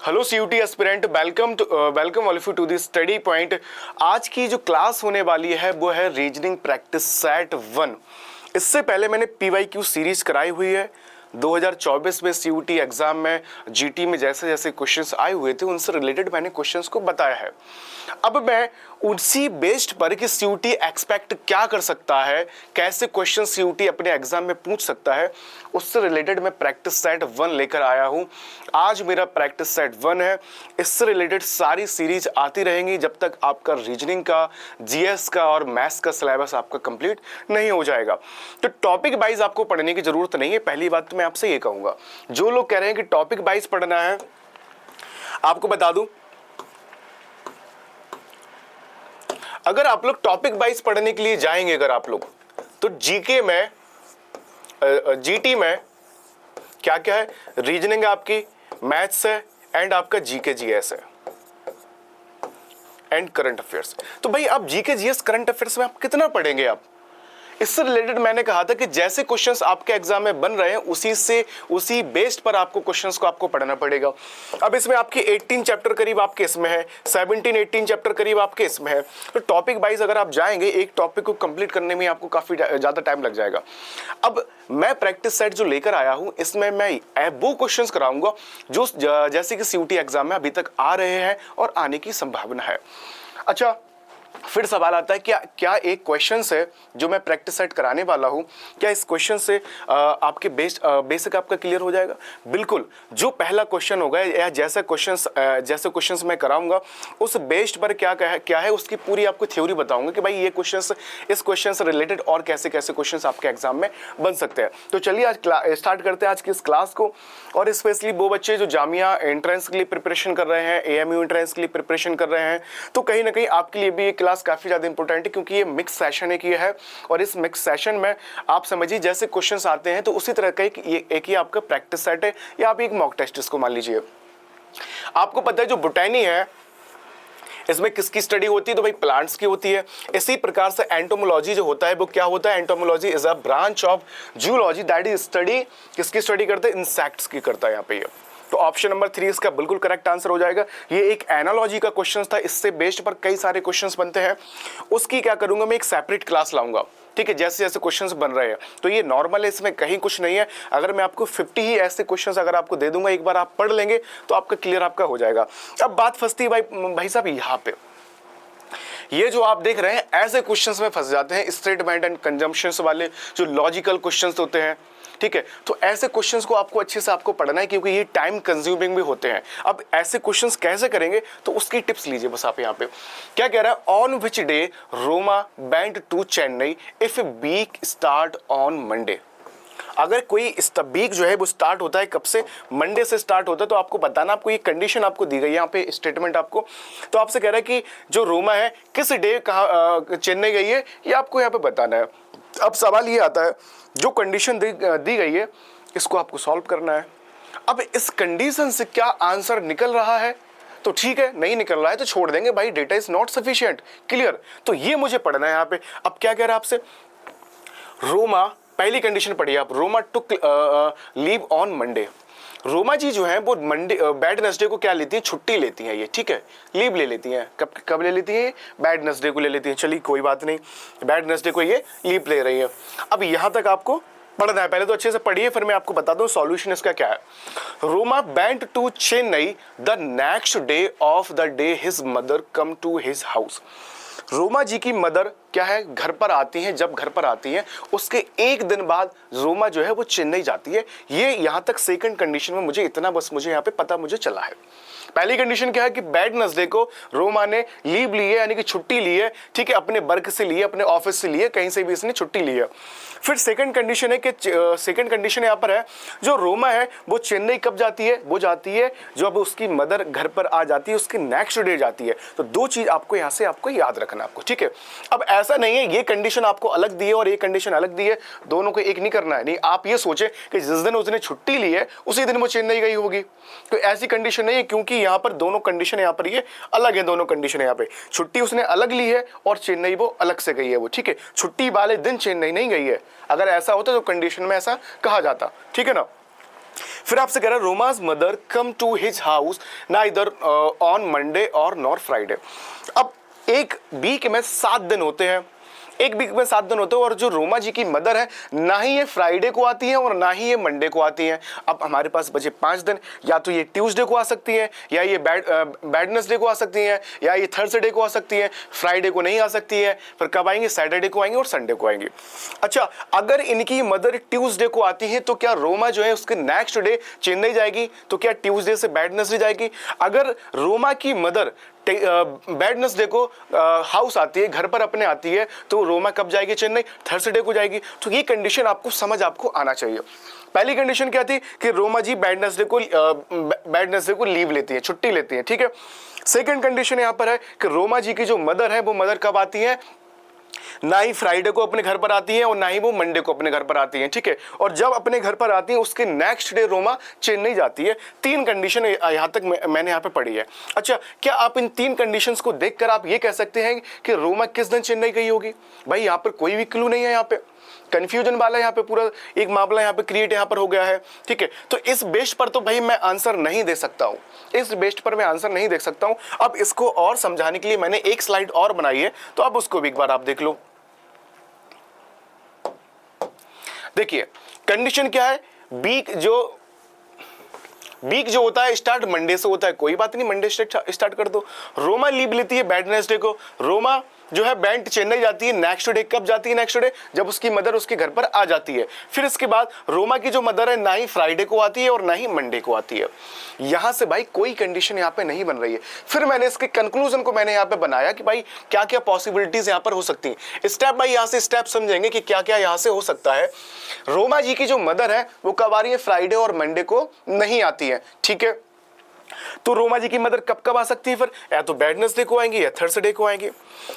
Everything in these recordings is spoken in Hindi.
Hello CUET aspirant, welcome all of you to the study point. आज की जो क्लास होने वाली है वो है रीजनिंग प्रैक्टिस सेट 1। इससे पहले मैंने पीवाईक्यू सीरीज कराई हुई है। 2024 में सीयूटी एग्जाम में जीटी में जैसे जैसे क्वेश्चंस आए हुए थे उनसे रिलेटेड मैंने क्वेश्चंस को बताया है। अब मैं उसी बेस्ड पर कि सीयूटी एक्सपेक्ट क्या कर सकता है, कैसे क्वेश्चन सीयूटी अपने एग्जाम में पूछ सकता है, उससे रिलेटेड मैं प्रैक्टिस सेट 1 लेकर आया हूं। आज मेरा प्रैक्टिस सेट 1 है। इससे रिलेटेड सारी सीरीज आती रहेंगी जब तक आपका रीजनिंग का, जीएस का और मैथ्स का सिलेबस आपका कंप्लीट नहीं हो जाएगा। तो टॉपिक वाइज आपको पढ़ने की जरूरत नहीं है। पहली बात तो मैं आपसे ये कहूंगा, जो लोग कह रहे हैं कि टॉपिक वाइज पढ़ना है, आपको बता दूं, अगर आप लोग टॉपिक वाइज पढ़ने के लिए जाएंगे अगर आप लोग, तो जीके में, जीटी में क्या क्या है, रीजनिंग आपकी, मैथ्स है एंड आपका जीके जीएस है एंड करंट अफेयर्स। तो भाई आप जीके जीएस करंट अफेयर्स में आप कितना पढ़ेंगे आप? इससे रिलेटेड मैंने कहा था कि जैसे क्वेश्चंस आपके एग्जाम में बन रहे हैं उसी बेस्ड पर आपको क्वेश्चंस को आपको पढ़ना पड़ेगा। अब इसमें आपके 18 चैप्टर करीब आपके इसमें है, 17-18 चैप्टर करीब आपके इसमें है। तो टॉपिक वाइज अगर आप जाएंगे, एक टॉपिक को कंप्लीट करने में आपको काफी ज्यादा टाइम लग जाएगा। अब मैं प्रैक्टिस सेट जो लेकर आया हूं, इसमें मैं वो क्वेश्चंस कराऊंगा जो जैसे कि सीयूटी एग्जाम में अभी तक आ रहे हैं और आने की संभावना है। अच्छा, फिर सवाल आता है क्या एक क्वेश्चन से जो मैं प्रैक्टिस सेट कराने वाला हूं, क्या इस क्वेश्चन से आपके बेसिक आपका क्लियर हो जाएगा? बिल्कुल। जो पहला क्वेश्चन होगा या जैसे क्वेश्चंस मैं कराऊंगा उस बेस्ड पर क्या है उसकी पूरी आपको थ्योरी बताऊंगा कि भाई ये क्वेश्चंस, इस क्वेश्चन से रिलेटेड और कैसे कैसे क्वेश्चंस आपके एग्जाम में बन सकते हैं। तो चलिए आज स्टार्ट करते हैं आज की इस क्लास को। और स्पेशली वो बच्चे जो जामिया एंट्रेंस के लिए प्रिपरेशन कर रहे हैं, एएमयू एंट्रेंस के लिए प्रिपरेशन कर रहे हैं, तो कहीं ना कहीं आपके लिए भी ये क्लास काफी ज्यादा इंपॉर्टेंट है, क्योंकि ये मिक्स सेशन एक ये है और इस मिक्स सेशन में आप समझिए जैसे क्वेश्चंस आते हैं तो उसी तरह का एक ही आपका प्रैक्टिस सेट है, या आप एक मॉक टेस्ट इसको मान लीजिए। आपको पता है जो बोटैनी है इसमें किसकी स्टडी होती है? तो भाई प्लांट्स की होती है। इसी प्रकार से एंटोमोलॉजी जो होता है वो क्या होता है? Entomology is a branch of zoology that is study, किसकी स्टडी करते हैं? इंसेक्ट्स की करता है यहाँ पे ये। तो ऑप्शन नंबर 3 इसका बिल्कुल करेक्ट आंसर हो जाएगा। ये एक एनालॉजी का क्वेश्चन था, इससे बेस्ड पर कई सारे क्वेश्चंस बनते हैं। उसकी क्या करूंगा मैं, एक सेपरेट क्लास लाऊंगा, ठीक है, जैसे जैसे क्वेश्चंस बन रहे हैं। तो ये नॉर्मल है, इसमें कहीं कुछ नहीं है। अगर मैं आपको 50 ही ऐसे क्वेश्चंस अगर आपको दे दूंगा, एक बार आप पढ़ लेंगे तो आपका क्लियर आपका हो जाएगा। अब बात फंसती है भाई साहब यहाँ पे, ये जो आप देख रहे हैं ऐसे क्वेश्चंस में फंस जाते हैं, स्टेटमेंट एंड कंजम्पशंस वाले जो लॉजिकल क्वेश्चंस होते हैं, ठीक है। तो ऐसे क्वेश्चंस को आपको अच्छे से आपको पढ़ना है, क्योंकि ये टाइम कंज्यूमिंग भी होते हैं। अब ऐसे क्वेश्चंस कैसे करेंगे तो उसकी टिप्स लीजिए बस आप। यहाँ पे क्या कह रहा है, on which day Roma went to Chennai if week start on Monday. अगर कोई वीक जो है वो स्टार्ट होता है कब से? मंडे से स्टार्ट होता है। तो आपको बताना, आपको ये कंडीशन आपको दी गई यहाँ पे स्टेटमेंट आपको। तो आपसे कह रहा है कि जो रोमा है किस डे कहाँ चेन्नई गई है, ये आपको यहाँ पे बताना है। अब सवाल ये आता है, जो कंडीशन दी गई है इसको आपको सॉल्व करना है। अब इस कंडीशन से क्या आंसर निकल रहा है? तो ठीक है, नहीं निकल रहा है तो छोड़ देंगे भाई, data is not sufficient, clear. तो ये मुझे पढ़ना है यहाँ पे। अब क्या कह रहा है आपसे, रोमा, पहली कंडीशन पढ़िए आप, Roma took leave on Monday. Roma ji जो है वो मंडे वेडनेसडे को क्या लेती है? छुट्टी लेती हैं ये, ठीक है, लीव ले लेती हैं। कब ले लेती हैं? वेडनेसडे को ले लेती हैं। चलिए कोई बात नहीं, वेडनेसडे को ये लीव ले रही है। अब यहां तक आपको पढ़ना है, पहले तो अच्छे से पढ़िए, फिर मैं आपको बता दूं सॉल्यूशन इसका क्या है। Roma went to Chennai the next day of the day his mother come to his house. Roma ji की मदर क्या है, घर पर आती हैं। जब घर पर आती हैं उसके एक दिन बाद रोमा जो है वो चेन्नई जाती है। ये यहां तक सेकंड कंडीशन में मुझे इतना बस मुझे यहाँ पे पता मुझे चला है। पहली कंडीशन क्या है कि वेडनेसडे को रोमा ने लीव ली है, यानी कि छुट्टी ली है, ठीक है, अपने वर्क से लिए, अपने ऑफिस से लिए, कहीं से भी इसने छुट्टी ली है। फिर सेकंड कंडीशन है कि सेकंड कंडीशन यहाँ पर है, जो रोमा है वो चेन्नई कब जाती है? वो जाती है जब उसकी मदर घर पर आ जाती है, उसके नेक्स्ट डे जाती है। तो दो चीज आपको यहाँ से आपको याद रखना आपको, ठीक है। अब ऐसा नहीं है ये कंडीशन आपको अलग दी है और ये कंडीशन अलग दी है, दोनों को एक नहीं करना है। नहीं, आप ये सोचे कि जिस दिन उसने छुट्टी ली है उसी दिन वो चेन्नई गई होगी, तो ऐसी कंडीशन नहीं है, क्योंकि यहाँ पर दोनों कंडीशन यहाँ पर ये अलग है। दोनों कंडीशन यहाँ पे छुट्टी उसने अलग ली है और चेन्नई वो अलग से गई है वो, ठीक है। छुट्टी वाले दिन चेन्नई नहीं गई है। अगर ऐसा होता तो कंडीशन में ऐसा कहा जाता, ठीक है ना। फिर आपसे कह रहा है Roma's mother come to his house neither on Monday और नॉर फ्राइडे। अब एक वीक में 7 दिन होते हैं, एक वीक में 7 दिन होते हैं, और जो रोमा जी की मदर है ना ही ये फ्राइडे को आती है और ना ही ये मंडे को आती है। अब हमारे पास बचे 5 दिन, या तो ये ट्यूसडे को आ सकती है, या ये वेडनेसडे को आ सकती है, या ये थर्सडे को आ सकती है, फ्राइडे को नहीं आ सकती है। फिर कब आएंगे? सैटरडे को आएंगे और संडे को आएंगे। अच्छा, अगर इनकी मदर ट्यूसडे को आती है तो क्या रोमा जो है उसके नेक्स्ट डे चेन्नई जाएगी? तो क्या ट्यूसडे से वेडनेसडे जाएगी? अगर रोमा की मदर वेडनेसडे को हाउस आती है, घर पर अपने आती है, तो रोमा कब जाएगी चेन्नई? थर्सडे को जाएगी। तो ये कंडीशन आपको समझ आपको आना चाहिए। पहली कंडीशन क्या थी कि रोमा जी वेडनेसडे को लीव लेती है, छुट्टी लेती है, ठीक है। सेकंड कंडीशन यहां पर है कि रोमा जी की जो मदर है वो मदर कब आती है? ना ही फ्राइडे को अपने घर पर आती है और ना ही वो मंडे को अपने घर पर आती है, ठीक है। और जब अपने घर पर आती है उसके नेक्स्ट डे रोमा चेन्नई जाती है। 3 कंडीशन यहां तक मैंने यहां पे पढ़ी है। अच्छा, क्या आप इन 3 कंडीशंस को देखकर आप ये कह सकते हैं कि रोमा किस दिन चेन्नई गई होगी? भाई यहां पर कोई भी क्लू नहीं है, यहां पे कंफ्यूजन वाला यहाँ पे पूरा एक मामला यहाँ पे क्रिएट यहाँ पर हो गया है, ठीक है। तो इस बेस्ड पर तो भाई मैं आंसर नहीं दे सकता हूँ, इस बेस्ड पर मैं आंसर नहीं दे सकता हूँ। अब इसको और समझाने के लिए मैंने एक स्लाइड और बनाई है, तो अब उसको भी एक बार आप देख लो। देखिए कंडीशन क्या है, वीक जो होता है स्टार्ट मंडे से होता है, कोई बात नहीं, मंडे से स्टार्ट कर दो। रोमा लीव लेती है वेडनेसडे को, रोमा जो है बैंड चेन्नई जाती है नेक्स्ट डे। कब जाती है नेक्स्ट डे? जब उसकी मदर उसके घर पर आ जाती है। फिर इसके बाद रोमा की जो मदर है ना ही फ्राइडे को आती है और ना ही मंडे को आती है। यहां से भाई कोई कंडीशन यहाँ पे नहीं बन रही है। फिर मैंने इसके कंक्लूजन को मैंने यहाँ पे बनाया कि भाई क्या क्या पॉसिबिलिटीज यहाँ पर हो सकती हैं। स्टेप बाय यहाँ से स्टेप समझेंगे कि क्या क्या यहाँ से हो सकता है। रोमा जी की जो मदर है वो कब आ रही है? फ्राइडे और मंडे को नहीं आती है, ठीक है। तो रोमा जी की मदर कब कब आ सकती है? फिर या तो वेडनेसडे को आएंगी या थर्सडे को आएंगी,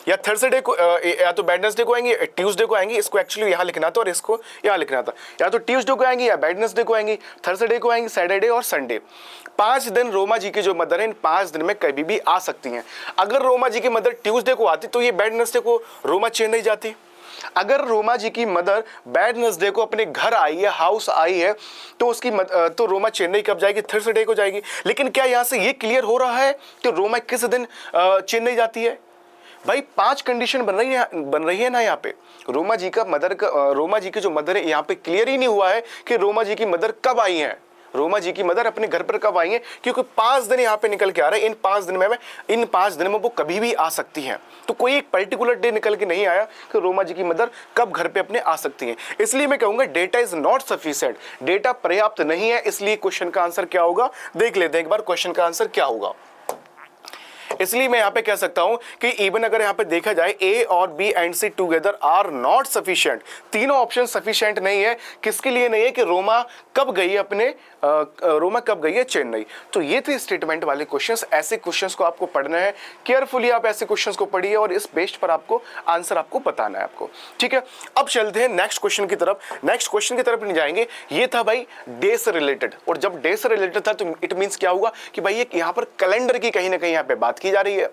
या थर्सडे को या तो वेडनेसडे को आएंगी या ट्यूसडे को आएंगी। इसको एक्चुअली यहाँ लिखना था और इसको यहाँ लिखना था। या तो ट्यूसडे को आएंगी या वेडनेसडे को आएंगी, थर्सडे को आएंगी, सैटरडे और संडे। 5 दिन रोमा जी की जो मदर है इन 5 दिन में कभी भी आ सकती हैं। अगर रोमा जी की मदर ट्यूसडे को आती तो ये वेडनेसडे को रोमा चेन्नई जाती। अगर रोमा जी की मदर वेडनेसडे को अपने घर आई है, हाउस आई है, तो तो रोमा चेन्नई कब जाएगी? थर्सडे को जाएगी। लेकिन क्या यहां से ये क्लियर हो रहा है कि रोमा किस दिन चेन्नई जाती है? भाई 5 कंडीशन बन रही है ना यहाँ पे। रोमा जी की जो मदर है यहाँ पे क्लियर ही नहीं हुआ है कि रोमा जी की मदर कब आई है, रोमा जी की मदर अपने घर पर कब आई है, क्योंकि 5 दिन यहाँ पे निकल के आ रहे हैं। इन 5 दिन में वो कभी भी आ सकती हैं। तो कोई एक पर्टिकुलर डे निकल के नहीं आया कि रोमा जी की मदर कब घर पे अपने आ सकती हैं। इसलिए मैं कहूंगा data is not sufficient, data पर्याप्त नहीं है। इसलिए क्वेश्चन का आंसर क्या होगा देख लेते हैं एक बार, क्वेश्चन का आंसर क्या होगा। इसलिए मैं यहां पे कह सकता हूं कि इवन अगर यहां पे देखा जाए ए और B and C together are not sufficient, तीनों ऑप्शन सफिशिएंट नहीं है। किसके लिए नहीं है? कि रोमा कब गई है चेन्नई। तो ये थे स्टेटमेंट वाले क्वेश्चंस। ऐसे क्वेश्चंस को आपको पढ़ना है, केयरफुली आप ऐसे क्वेश्चंस को पढ़िए और इस बेस्ड पर आपको आंसर आपको बताना है आपको, ठीक है। अब चलते हैं नेक्स्ट क्वेश्चन की तरफ। नेक्स्ट क्वेश्चन की तरफ नहीं जाएंगे, ये था भाई डे से रिलेटेड। और जब डे से रिलेटेड था तो इट मींस क्या हुआ कि भाई ये यहाँ पर कैलेंडर की कहीं ना कहीं यहाँ पे बात की जा रही है,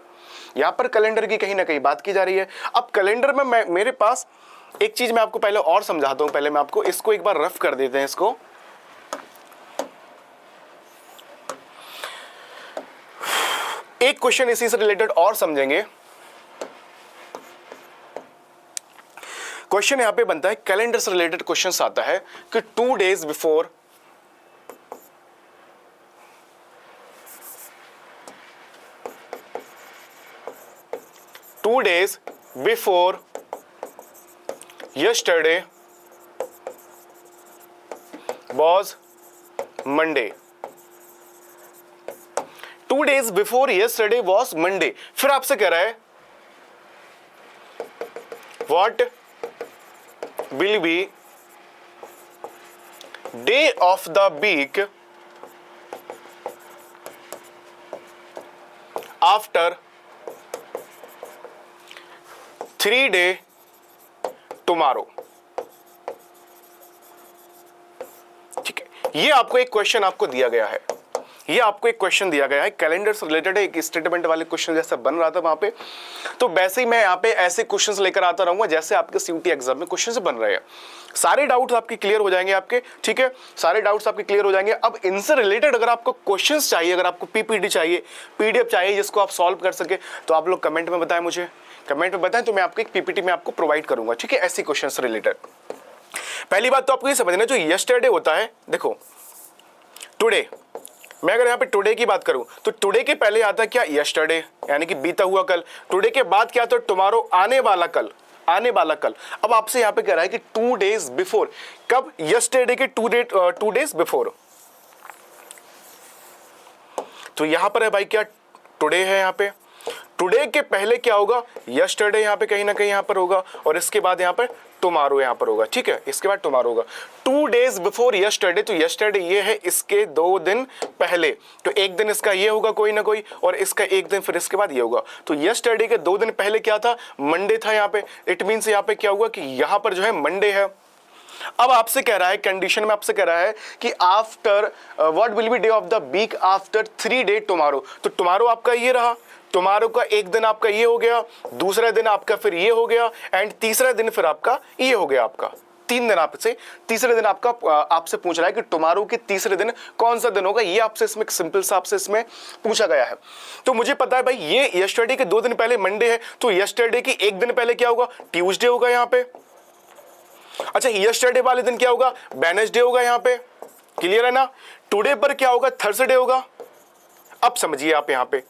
यहाँ पर कैलेंडर की कहीं ना कहीं बात की जा रही है। अब कैलेंडर में मेरे पास एक चीज मैं आपको पहले और समझाता हूं। पहले मैं आपको इसको एक बार रफ कर देते हैं। इसको एक क्वेश्चन इसी से रिलेटेड और समझेंगे। क्वेश्चन यहां पे बनता है, कैलेंडर से रिलेटेड क्वेश्चन आता है कि 2 days before yesterday was Monday. 2 days before yesterday was Monday. फिर आपसे कह रहा है what will be day of the week after 3 day tomorrow। ठीक है, ये आपको एक क्वेश्चन आपको दिया गया है। ये आपको एक क्वेश्चन दिया गया है, कैलेंडर से रिलेटेड एक स्टेटमेंट वाले क्वेश्चन जैसा बन रहा था वहां पे, तो वैसे ही मैं यहाँ पे ऐसे क्वेश्चंस लेकर आता रहूंगा जैसे आपके सीयूटी एग्जाम में क्वेश्चंस बन रहे हैं। सारे डाउट्स आपके क्लियर हो जाएंगे आपके, ठीक है, सारे डाउट्स आपके क्लियर हो जाएंगे। अब इनसे रिलेटेड अगर आपको क्वेश्चंस चाहिए, अगर आपको पीपीटी चाहिए, पीडीएफ चाहिए जिसको आप सॉल्व कर सके, तो आप लोग कमेंट में बताएं, मुझे कमेंट में बताएं, तो मैं आपको एक पीपीटी में आपको प्रोवाइड करूंगा, ठीक है, ऐसे क्वेश्चन से रिलेटेड। पहली बात तो आपको ये समझना, जो यस्टरडे होता है, देखो टुडे, मैं अगर यहाँ पे टुडे की बात करूं तो टुडे के पहले आता है क्या, यस्टरडे, यानी कि बीता हुआ कल। टुडे के बाद क्या आता है, टुमारो, आने वाला कल, आने वाला कल। अब आपसे यहाँ पे कह रहा है कि 2 days बिफोर, कब, यस्टरडे के 2 days बिफोर। तो यहां पर है भाई क्या, टुडे है, यहाँ पे टुडे के पहले क्या होगा, यस्टरडे यहाँ पे कहीं ना कहीं यहाँ पर होगा, और इसके बाद यहाँ पर टुमारो यहाँ पर होगा, ठीक है, इसके बाद टुमारो होगा। 2 days बिफोर यस्टरडे, तो यस्टरडे ये है, इसके 2 दिन पहले, तो एक दिन इसका ये होगा कोई ना कोई, और इसका एक दिन फिर इसके बाद ये होगा। तो यस्टरडे के 2 दिन पहले क्या था, मंडे था यहाँ पे। इट मीन्स यहाँ पे क्या हुआ कि यहाँ पर जो है मंडे है। अब आपसे कह रहा है, कंडीशन में आपसे कह रहा है कि after what will be day of the week after 3 day tomorrow. तो टुमारो आपका ये रहा, टुमारो का एक दिन आपका ये हो गया, दूसरा दिन आपका फिर ये हो गया, एंड तीसरा दिन फिर आपका ये हो गया। आपका 3 दिन आपसे, तीसरे दिन आपका आपसे पूछ रहा है कि टुमारो के तीसरे दिन कौन सा दिन होगा, ये आपसे इसमें सिंपल सा आपसे इसमें पूछा गया है। तो मुझे पता है भाई ये यस्टरडे के 2 दिन पहले मंडे है, तो यस्टरडे के एक दिन पहले क्या होगा, ट्यूसडे होगा यहाँ पे। अच्छा, यस्टरडे वाले दिन क्या होगा, वेडनेसडे होगा यहाँ पे, क्लियर है ना। टुडे पर क्या होगा, थर्सडे होगा। अब समझिए आप यहाँ पे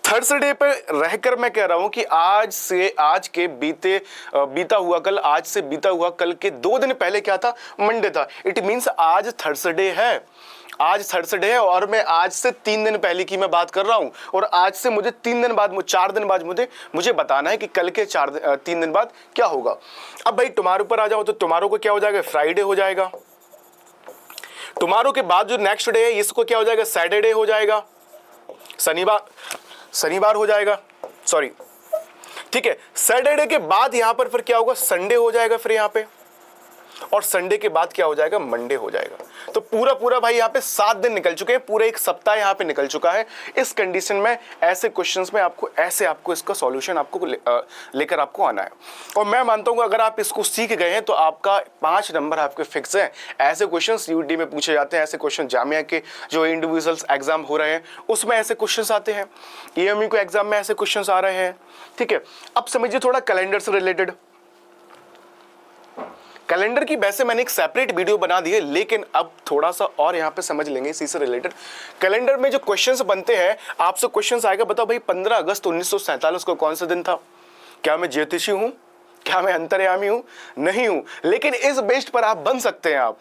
थर्सडे पर रहकर मैं कह रहा हूं कि आज के बीता हुआ कल, आज से बीता हुआ कल के 2 दिन पहले क्या था, मंडे था। इट मींस आज थर्सडे है, आज थर्सडे है, और मैं आज से 3 दिन पहले की मैं बात कर रहा हूं, और आज से मुझे 3 दिन बाद, 4 दिन बाद मुझे बताना है कि कल के 3 दिन बाद क्या होगा। अब भाई टुमारो पर आ जाओ, तो टुमारो को क्या हो जाएगा, फ्राइडे हो जाएगा। टुमारो के बाद जो नेक्स्ट डे है इसको क्या हो जाएगा, सैटरडे हो जाएगा, शनिवार हो जाएगा, सॉरी, ठीक है। सैटरडे के बाद यहां पर फिर क्या होगा, संडे हो जाएगा फिर यहाँ पे, और संडे के बाद क्या हो जाएगा, मंडे हो जाएगा। तो पूरा भाई यहाँ पे 7 दिन निकल चुके हैं, पूरे एक सप्ताह यहाँ पे निकल चुका है। इस कंडीशन में ऐसे क्वेश्चंस में आपको इसका सॉल्यूशन आपको लेकर आपको आना है। और मैं मानता हूँ अगर आप इसको सीख गए हैं तो आपका 5 नंबर आपके फिक्स हैं। ऐसे क्वेश्चन यूडी में पूछे जाते हैं, ऐसे क्वेश्चन जामिया के जो इंडिविजुअल्स एग्जाम हो रहे हैं उसमें ऐसे क्वेश्चन आते हैं, EMU को एग्जाम में ऐसे क्वेश्चन आ रहे हैं, ठीक है। अब समझिए थोड़ा कैलेंडर से रिलेटेड। कैलेंडर की वैसे मैंने एक सेपरेट वीडियो बना दी है, लेकिन अब थोड़ा सा और यहाँ पे समझ लेंगे इसी से रिलेटेड। कैलेंडर में जो क्वेश्चंस बनते हैं, आपसे क्वेश्चंस आएगा, बताओ भाई 15 अगस्त 1947 को कौन सा दिन था। क्या मैं ज्योतिषी हूं, क्या मैं अंतर्यामी हूं, नहीं हूं, लेकिन इस बेस्ड पर आप बन सकते हैं। आप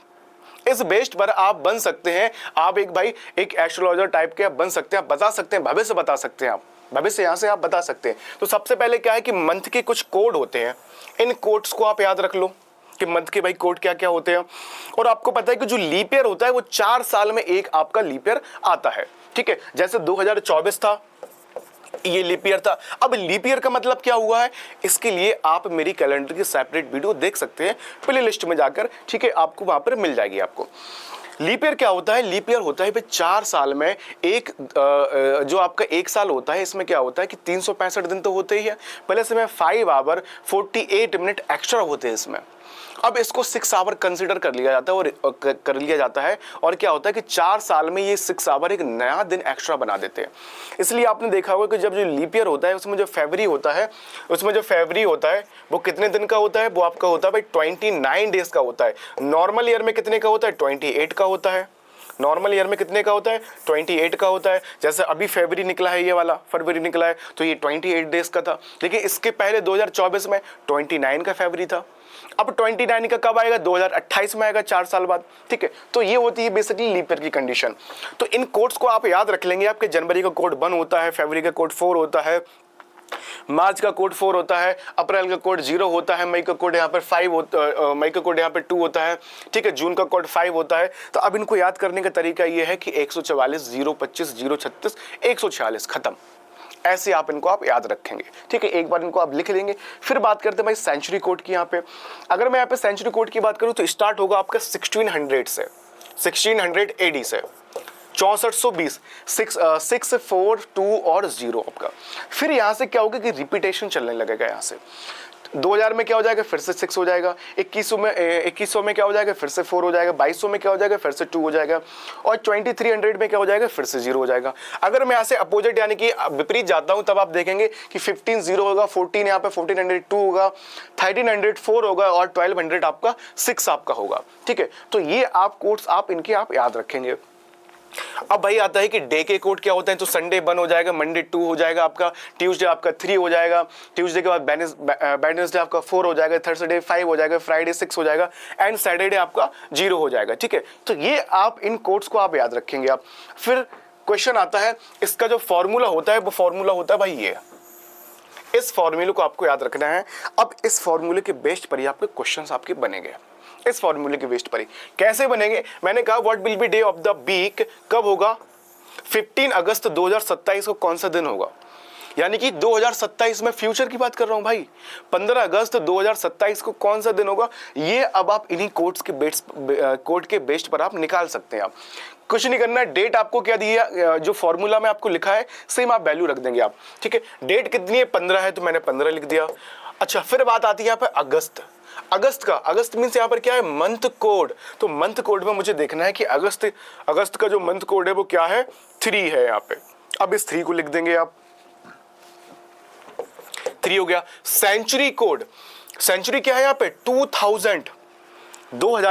इस बेस्ड पर आप बन सकते हैं। आप एक एस्ट्रोलॉजर टाइप के आप बन सकते हैं, आप बता सकते हैं, भविष्य बता सकते हैं, आप भविष्य यहां से आप बता सकते हैं। तो सबसे पहले क्या है कि मंथ के कुछ कोड होते हैं, इन कोड्स को आप याद रख लो कि मंथ के भाई कोड क्या क्या होते हैं। और आपको पता है कि जो लीप ईयर होता है वो 4 साल में एक आपका लीप ईयर आता है, ठीक है। जैसे 2024 था, ये लीप ईयर था। अब लीप ईयर का मतलब क्या हुआ है, इसके लिए आप मेरी कैलेंडर की सेपरेट वीडियो देख सकते हैं प्ले लिस्ट में जाकर, ठीक है, आपको वहां पर मिल जाएगी आपको। लीप ईयर क्या होता है, लीप ईयर होता है भाई 4 साल में एक, जो आपका एक साल होता है इसमें क्या होता है कि 365 दिन तो होते ही है, प्लस में 5 आवर 48 मिनट एक्स्ट्रा होते हैं इसमें। अब इसको 6 आवर कंसीडर कर लिया जाता है और क्या होता है कि 4 साल में ये 6 आवर एक नया दिन एक्स्ट्रा बना देते हैं। इसलिए आपने देखा होगा कि जब जो लीप ईयर होता है उसमें जो फरवरी होता है वो कितने दिन का होता है, वो आपका होता है भाई 29 डेज का होता है। नॉर्मल ईयर में कितने का होता है, 28 का होता है। नॉर्मल ईयर में कितने का होता है, 28 का होता है। जैसे अभी फरवरी निकला है, ये वाला फरवरी निकला है, तो ये 28 डेज का था। लेकिन इसके पहले 2024 में 29 का फरवरी था। अब 29 का कब आएगा, 2028 में आएगा, 4 साल बाद, ठीक है। तो ये होती है बेसिकली लीप ईयर की कंडीशन। तो इन कोड्स को आप याद रख लेंगे। आपके जनवरी का कोड 1 होता है, फरवरी का कोड 4 होता है, मार्च का कोड 4 होता है, अप्रैल का कोड 0 होता है, मई का कोड यहाँ पर 5 होता, मई का कोड यहाँ पर 2 होता है, ठीक है, जून का कोड 5 होता है। तो अब इनको याद करने का तरीका ये है कि 144 025 036 146 खत्म, ऐसे आप इनको आप याद रखेंगे, ठीक है। एक बार इनको आप लिख लेंगे। फिर बात करते हैं भाई सेंचुरी कोड की। यहाँ पे अगर मैं यहाँ पे सेंचुरी कोड की बात करूँ तो स्टार्ट होगा आपका 1600 से, 1600 AD से, 6420, 6 4 2 और 0 आपका। फिर यहाँ से क्या होगा कि रिपीटेशन चलने लगेगा। यहाँ से 2000 में क्या हो जाएगा, फिर से 6 हो जाएगा, 2100 में क्या हो जाएगा, फिर से 4 हो जाएगा, 2200 में क्या हो जाएगा, फिर से 2 हो जाएगा, और 2300 में क्या हो जाएगा, फिर से 0 हो जाएगा। अगर मैं यहाँ से अपोजिट यानी कि विपरीत जाता हूँ, तब आप देखेंगे कि 15 0 होगा, 14 यहाँ पे 1400 2 होगा, 1300 4 होगा, और 1200 आपका 6 आपका होगा। ठीक है, तो ये आप कोड्स आप इनके आप याद रखेंगे। अब भाई आता है कि डे के कोड क्या होते हैं, तो संडे 1 हो जाएगा, मंडे 2 हो जाएगा आपका, ट्यूसडे आपका 3 हो जाएगा, ट्यूसडे के बाद वेडनेसडे आपका 4 हो जाएगा, थर्सडे 5 हो जाएगा, फ्राइडे 6 हो जाएगा, एंड सैटरडे आपका 0 हो जाएगा। ठीक है, तो ये आप इन कोड्स को आप याद रखेंगे आप। फिर क्वेश्चन आता है, इसका जो फॉर्मूला होता है वो फॉर्मूला होता है भाई ये, इस फॉर्मूले को आपको याद रखना है। अब इस फॉर्मूले के बेस्ड पर ही आपके क्वेश्चंस आपके बनेंगे। इस फॉर्मूले के बेस्ड पर ही कैसे बनेंगे, मैंने कहा what will be day of the week, कब होगा, 15 अगस्त 2027 को कौन सा दिन होगा, यानी कि 2027 में फ्यूचर की बात कर रहा हूं भाई। 15 अगस्त 2027 को कौन सा दिन होगा, ये अब आप इन्हीं कोड्स के कोड के बेस्ड पर आप निकाल सकते हैं। आप कुछ नहीं करना है, डेट आपको क्या दिया, जो फॉर्मूला में आपको लिखा है सेम आप वैल्यू रख देंगे आप। ठीक है, डेट कितनी है, 15 है, तो मैंने 15 लिख दिया। अच्छा, फिर बात आती है यहाँ पे अगस्त मीन्स यहाँ पर क्या है, मंथ कोड। तो मंथ कोड में मुझे देखना है कि अगस्त का जो मंथ कोड है वो क्या है, 3 है यहाँ पे। अब इस 3 को लिख देंगे आप, 3 हो गया। सेंचुरी कोड, सेंचुरी क्या है यहाँ पे, 2000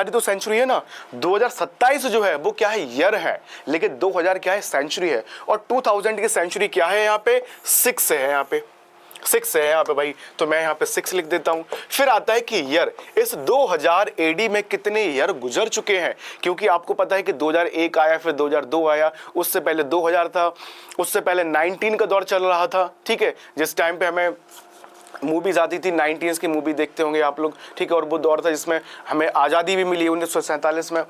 ही तो सेंचुरी है ना। 2027 जो है वो क्या है, ईयर है, लेकिन 2000 क्या है, सेंचुरी है, और 2000 की सेंचुरी क्या है यहाँ पे, 6 है यहाँ पे, 6 है यहाँ पे भाई, तो मैं यहाँ पे 6 लिख देता हूँ। फिर आता है कि ईयर, इस 2000 एडी में कितने ईयर गुजर चुके हैं, क्योंकि आपको पता है कि 2001 आया, फिर 2002 आया, उससे पहले 2000 था, उससे पहले 19 का दौर चल रहा था। ठीक है, जिस टाइम पे हमें मूवीज आती थी, 90s की मूवी देखते होंगे आप लोग। ठीक है, और वो दौर था जिसमें हमें आज़ादी भी मिली 1947 में।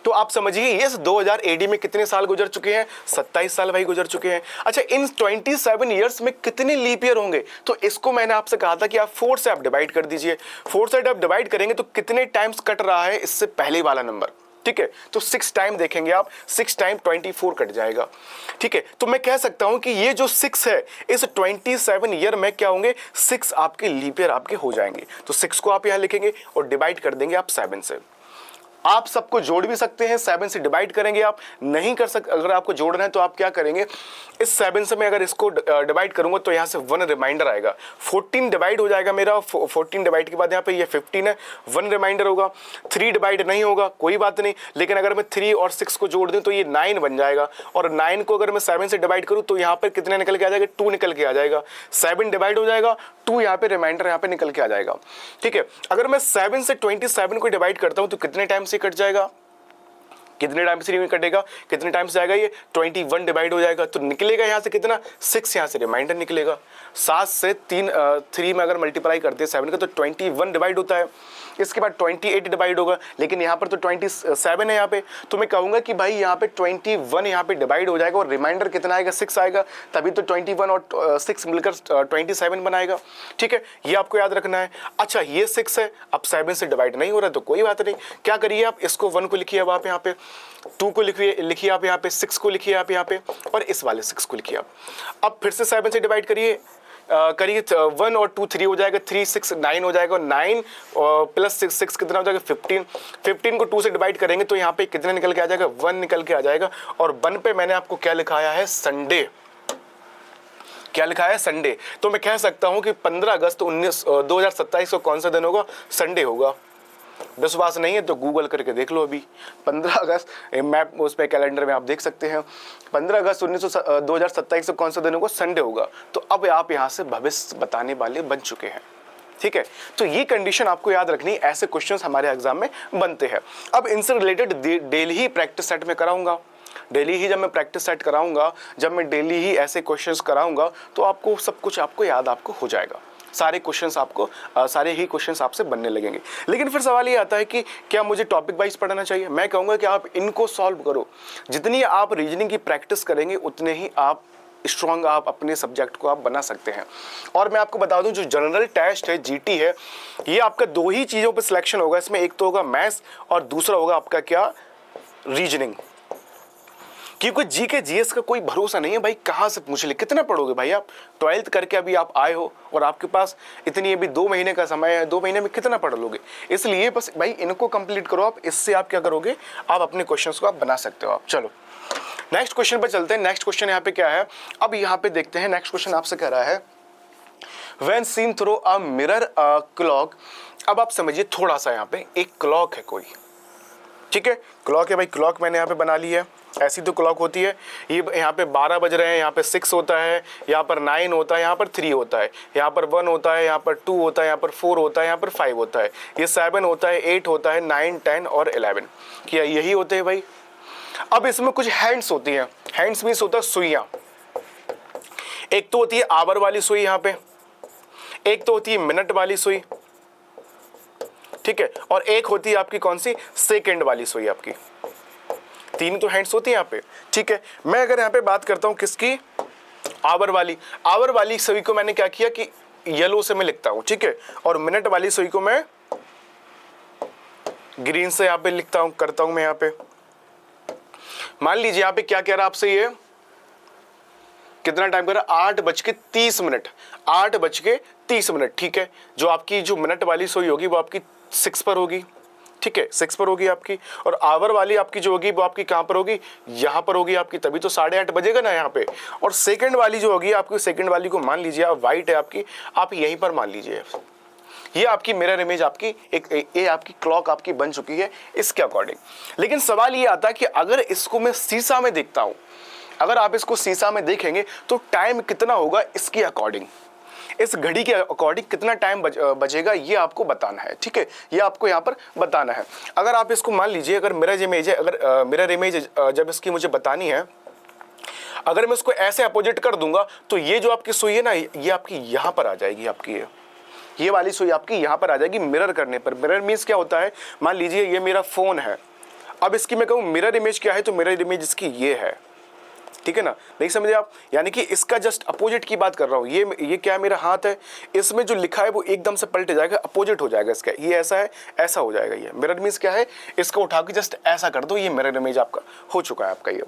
तो आप समझिए ये 2000 एडी में कितने साल गुजर चुके हैं, 27 साल भाई गुजर चुके हैं। अच्छा, इन 27 ईयर्स में कितने लीप ईयर होंगे, तो इसको मैंने आपसे कहा था कि आप 4 से आप डिवाइड कर दीजिए। 4 से आप डिवाइड करेंगे तो कितने टाइम्स कट रहा है इससे पहले वाला नंबर। ठीक है, तो 6 टाइम देखेंगे आप, 6 टाइम 24 कट जाएगा। ठीक है, तो मैं कह सकता हूं कि ये जो 6 है, इस 27 ईयर में क्या होंगे, 6 आपके लीप ईयर आपके हो जाएंगे। तो 6 को आप यहां लिखेंगे और डिवाइड कर देंगे आप 7 से। आप सबको जोड़ भी सकते हैं, 7 से डिवाइड करेंगे आप, नहीं कर सकते अगर आपको जोड़ना है तो आप क्या करेंगे, इस 7 से मैं अगर इसको डिवाइड करूंगा तो यहाँ से 1 रिमाइंडर आएगा, 14 डिवाइड हो जाएगा मेरा, 14 डिवाइड के बाद यहाँ पे ये 15 है, 1 रिमाइंडर होगा। 3 डिवाइड नहीं होगा, कोई बात नहीं, लेकिन अगर मैं 3 और 6 को जोड़ दूं तो ये 9 बन जाएगा, और 9 को अगर मैं 7 से डिवाइड करूँ तो यहाँ पर कितने निकल के आ जाएगा, 2 निकल के आ जाएगा। 7 डिवाइड हो जाएगा, 2 यहाँ पे रिमाइंडर यहाँ पे निकल के आ जाएगा। ठीक है, अगर मैं 7 से 27 को डिवाइड करता हूँ तो कितने टाइम से कट जाएगा, कितने टाइम से नहीं कटेगा, कितने टाइम से आएगा, ये 21 डिवाइड हो जाएगा, तो निकलेगा यहाँ से कितना, 6 यहाँ से रिमाइंडर निकलेगा। 7 से 3 में अगर मल्टीप्लाई करते हैं 7 का तो 21 डिवाइड होता है, इसके बाद 28 डिवाइड होगा, लेकिन यहाँ पर तो 27 है यहाँ पे, तो मैं कहूँगा कि भाई यहाँ पे 21 यहाँ पे डिवाइड हो जाएगा, और रिमाइंडर कितना आएगा, 6 आएगा, तभी तो 21 और 6 मिलकर 27 बनाएगा। ठीक है, ये आपको याद रखना है। अच्छा, ये 6 है, अब 7 से डिवाइड नहीं हो रहा है तो कोई बात नहीं, क्या करिए आप, इसको 1 को लिखिए, अब आप यहाँ पे 2 को लिखिए आप यहाँ पे, 6 को लिखिए आप यहाँ पे, और इस वाले 6 को लिखिए आप। अब फिर से 7 से डिवाइड करिए, 1 और 2 3 हो जाएगा, 3 6 9 हो जाएगा, 9 प्लस 6 कितना हो जाएगा, 15 को 2 से डिवाइड करेंगे तो यहाँ पे कितना निकल के आ जाएगा, 1 निकल के आ जाएगा। और 1 पे मैंने आपको क्या लिखाया है, संडे, क्या लिखा है, संडे। तो मैं कह सकता हूँ कि 15 अगस्त 2027 को कौन सा दिन होगा, संडे होगा। विश्वास नहीं है तो गूगल करके देख लो, अभी 15 अगस्त मैप उस पे कैलेंडर में आप देख सकते हैं, 15 अगस्त 2027 को कौन सा दिन होगा, संडे होगा। तो अब आप यहाँ से भविष्य बताने वाले बन चुके हैं। ठीक है, तो ये कंडीशन आपको याद रखनी, ऐसे क्वेश्चंस हमारे एग्जाम में बनते हैं। अब इनसे रिलेटेड डेली ही प्रैक्टिस सेट में कराऊंगा, डेली ही जब मैं प्रैक्टिस सेट कराऊंगा, जब मैं डेली ही ऐसे क्वेश्चंस कराऊंगा तो आपको सब कुछ आपको याद आपको हो जाएगा, सारे क्वेश्चंस आपको सारे ही क्वेश्चंस आपसे बनने लगेंगे। लेकिन फिर सवाल ये आता है कि क्या मुझे टॉपिक वाइज पढ़ना चाहिए? मैं कहूँगा कि आप इनको सॉल्व करो, जितनी आप रीजनिंग की प्रैक्टिस करेंगे उतने ही आप स्ट्रॉन्ग आप अपने सब्जेक्ट को आप बना सकते हैं। और मैं आपको बता दूं, जो जनरल टेस्ट है जीटी है, ये आपका 2 ही चीज़ों पर सिलेक्शन होगा, इसमें एक तो होगा मैथ्स और दूसरा होगा आपका क्या, रीजनिंग। क्योंकि जीके जीएस का कोई भरोसा नहीं है भाई, कहाँ से पूछ ले, कितना पढ़ोगे भाई आप। 12th करके अभी आप आए हो और आपके पास इतनी अभी 2 महीने का समय है, 2 महीने में कितना पढ़ लोगे। इसलिए बस भाई इनको कंप्लीट करो आप, इससे आप क्या करोगे, आप अपने क्वेश्चंस को आप बना सकते हो आप। चलो नेक्स्ट क्वेश्चन पे चलते हैं। नेक्स्ट क्वेश्चन यहाँ पे क्या है, अब यहाँ पे देखते हैं। नेक्स्ट क्वेश्चन आपसे कह रहा है when seen through a mirror clock. अब आप समझिए थोड़ा सा, यहाँ पे एक क्लॉक है कोई, ठीक है, क्लॉक है भाई, क्लॉक मैंने यहाँ पे बना ली है। ऐसी तो क्लॉक होती है, ये यहाँ पे 12 बज रहे हैं, यहाँ पे 6 होता है, यहाँ पर 9 होता है, यहाँ पर 3 होता है, यहाँ पर 1 होता है, यहाँ पर 2 होता है, यहाँ पर 4 होता है, यहाँ पर 5 होता है, ये 7 होता है, 8 होता है, 9, 10 और 11, क्या यही होते हैं भाई। अब इसमें कुछ हैंड्स होती हैं, हैंड्स मीन्स होता है सुइयां। एक तो होती है आवर वाली सुई यहाँ पे, एक तो होती है मिनट वाली सुई, ठीक है, और एक होती है आपकी कौन सी, सेकंड वाली सुई आपकी। तीन तो हैंड्स होती है यहाँ पे, ठीक है। मैं अगर यहाँ पे बात करता हूँ किसकी, आवर वाली सुई को मैंने क्या किया कि येलो से मैं लिखता हूँ, ठीक है, और मिनट वाली सुई को मैं ग्रीन से यहाँ पे लिखता हूँ, करता हूँ मैं यहाँ पे। मान लीजिए यहाँ पे क्या कह रहा है आपसे, ये कितना टाइम कर रहा है, 8:30, 8:30, ठीक है। जो आपकी जो मिनट वाली सुई होगी वो आपकी 6 पर होगी, ठीक है, 6 पर होगी आपकी, और आवर वाली आपकी जो होगी वो आपकी कहाँ पर होगी, यहाँ पर होगी आपकी, तभी तो 8:30 बजेगा ना यहाँ पे। और सेकंड वाली जो होगी आपकी, सेकंड वाली को मान लीजिए आप, वाइट है आपकी, आप यहीं पर मान लीजिए। ये आपकी मिरर इमेज आपकी ये आपकी क्लॉक आपकी बन चुकी है इसके अकॉर्डिंग। लेकिन सवाल ये आता है कि अगर इसको मैं शीशा में देखता हूं, अगर आप इसको शीशा में देखेंगे तो टाइम कितना होगा इसके अकॉर्डिंग, इस घड़ी के अकॉर्डिंग कितना टाइम बचेगा ये आपको बताना है, ठीक है, ये आपको यहाँ पर बताना है। अगर आप इसको मान लीजिए, अगर मिरर इमेज है, अगर मिरर इमेज जब इसकी मुझे बतानी है, अगर मैं इसको ऐसे अपोजिट कर दूंगा तो ये जो आपकी सुई है ना, ये आपकी यहाँ पर आ जाएगी, आपकी ये वाली सुई आपकी यहाँ पर आ जाएगी मिरर करने पर। मिरर मीन्स क्या होता है, मान लीजिए ये मेरा फोन है, अब इसकी मैं कहूँ मिरर इमेज क्या है, तो मिरर इमेज इसकी ये है, ठीक है ना, नहीं समझे आप, यानी कि इसका जस्ट अपोजिट की बात कर रहा हूँ। ये क्या है, मेरा हाथ है, इसमें जो लिखा है वो एकदम से पलट जाएगा, अपोजिट हो जाएगा इसका, ये ऐसा है, ऐसा हो जाएगा। ये मिरर मीन्स क्या है, इसको उठा के जस्ट ऐसा कर दो, ये मिरर इमेज आपका हो चुका है आपका ये।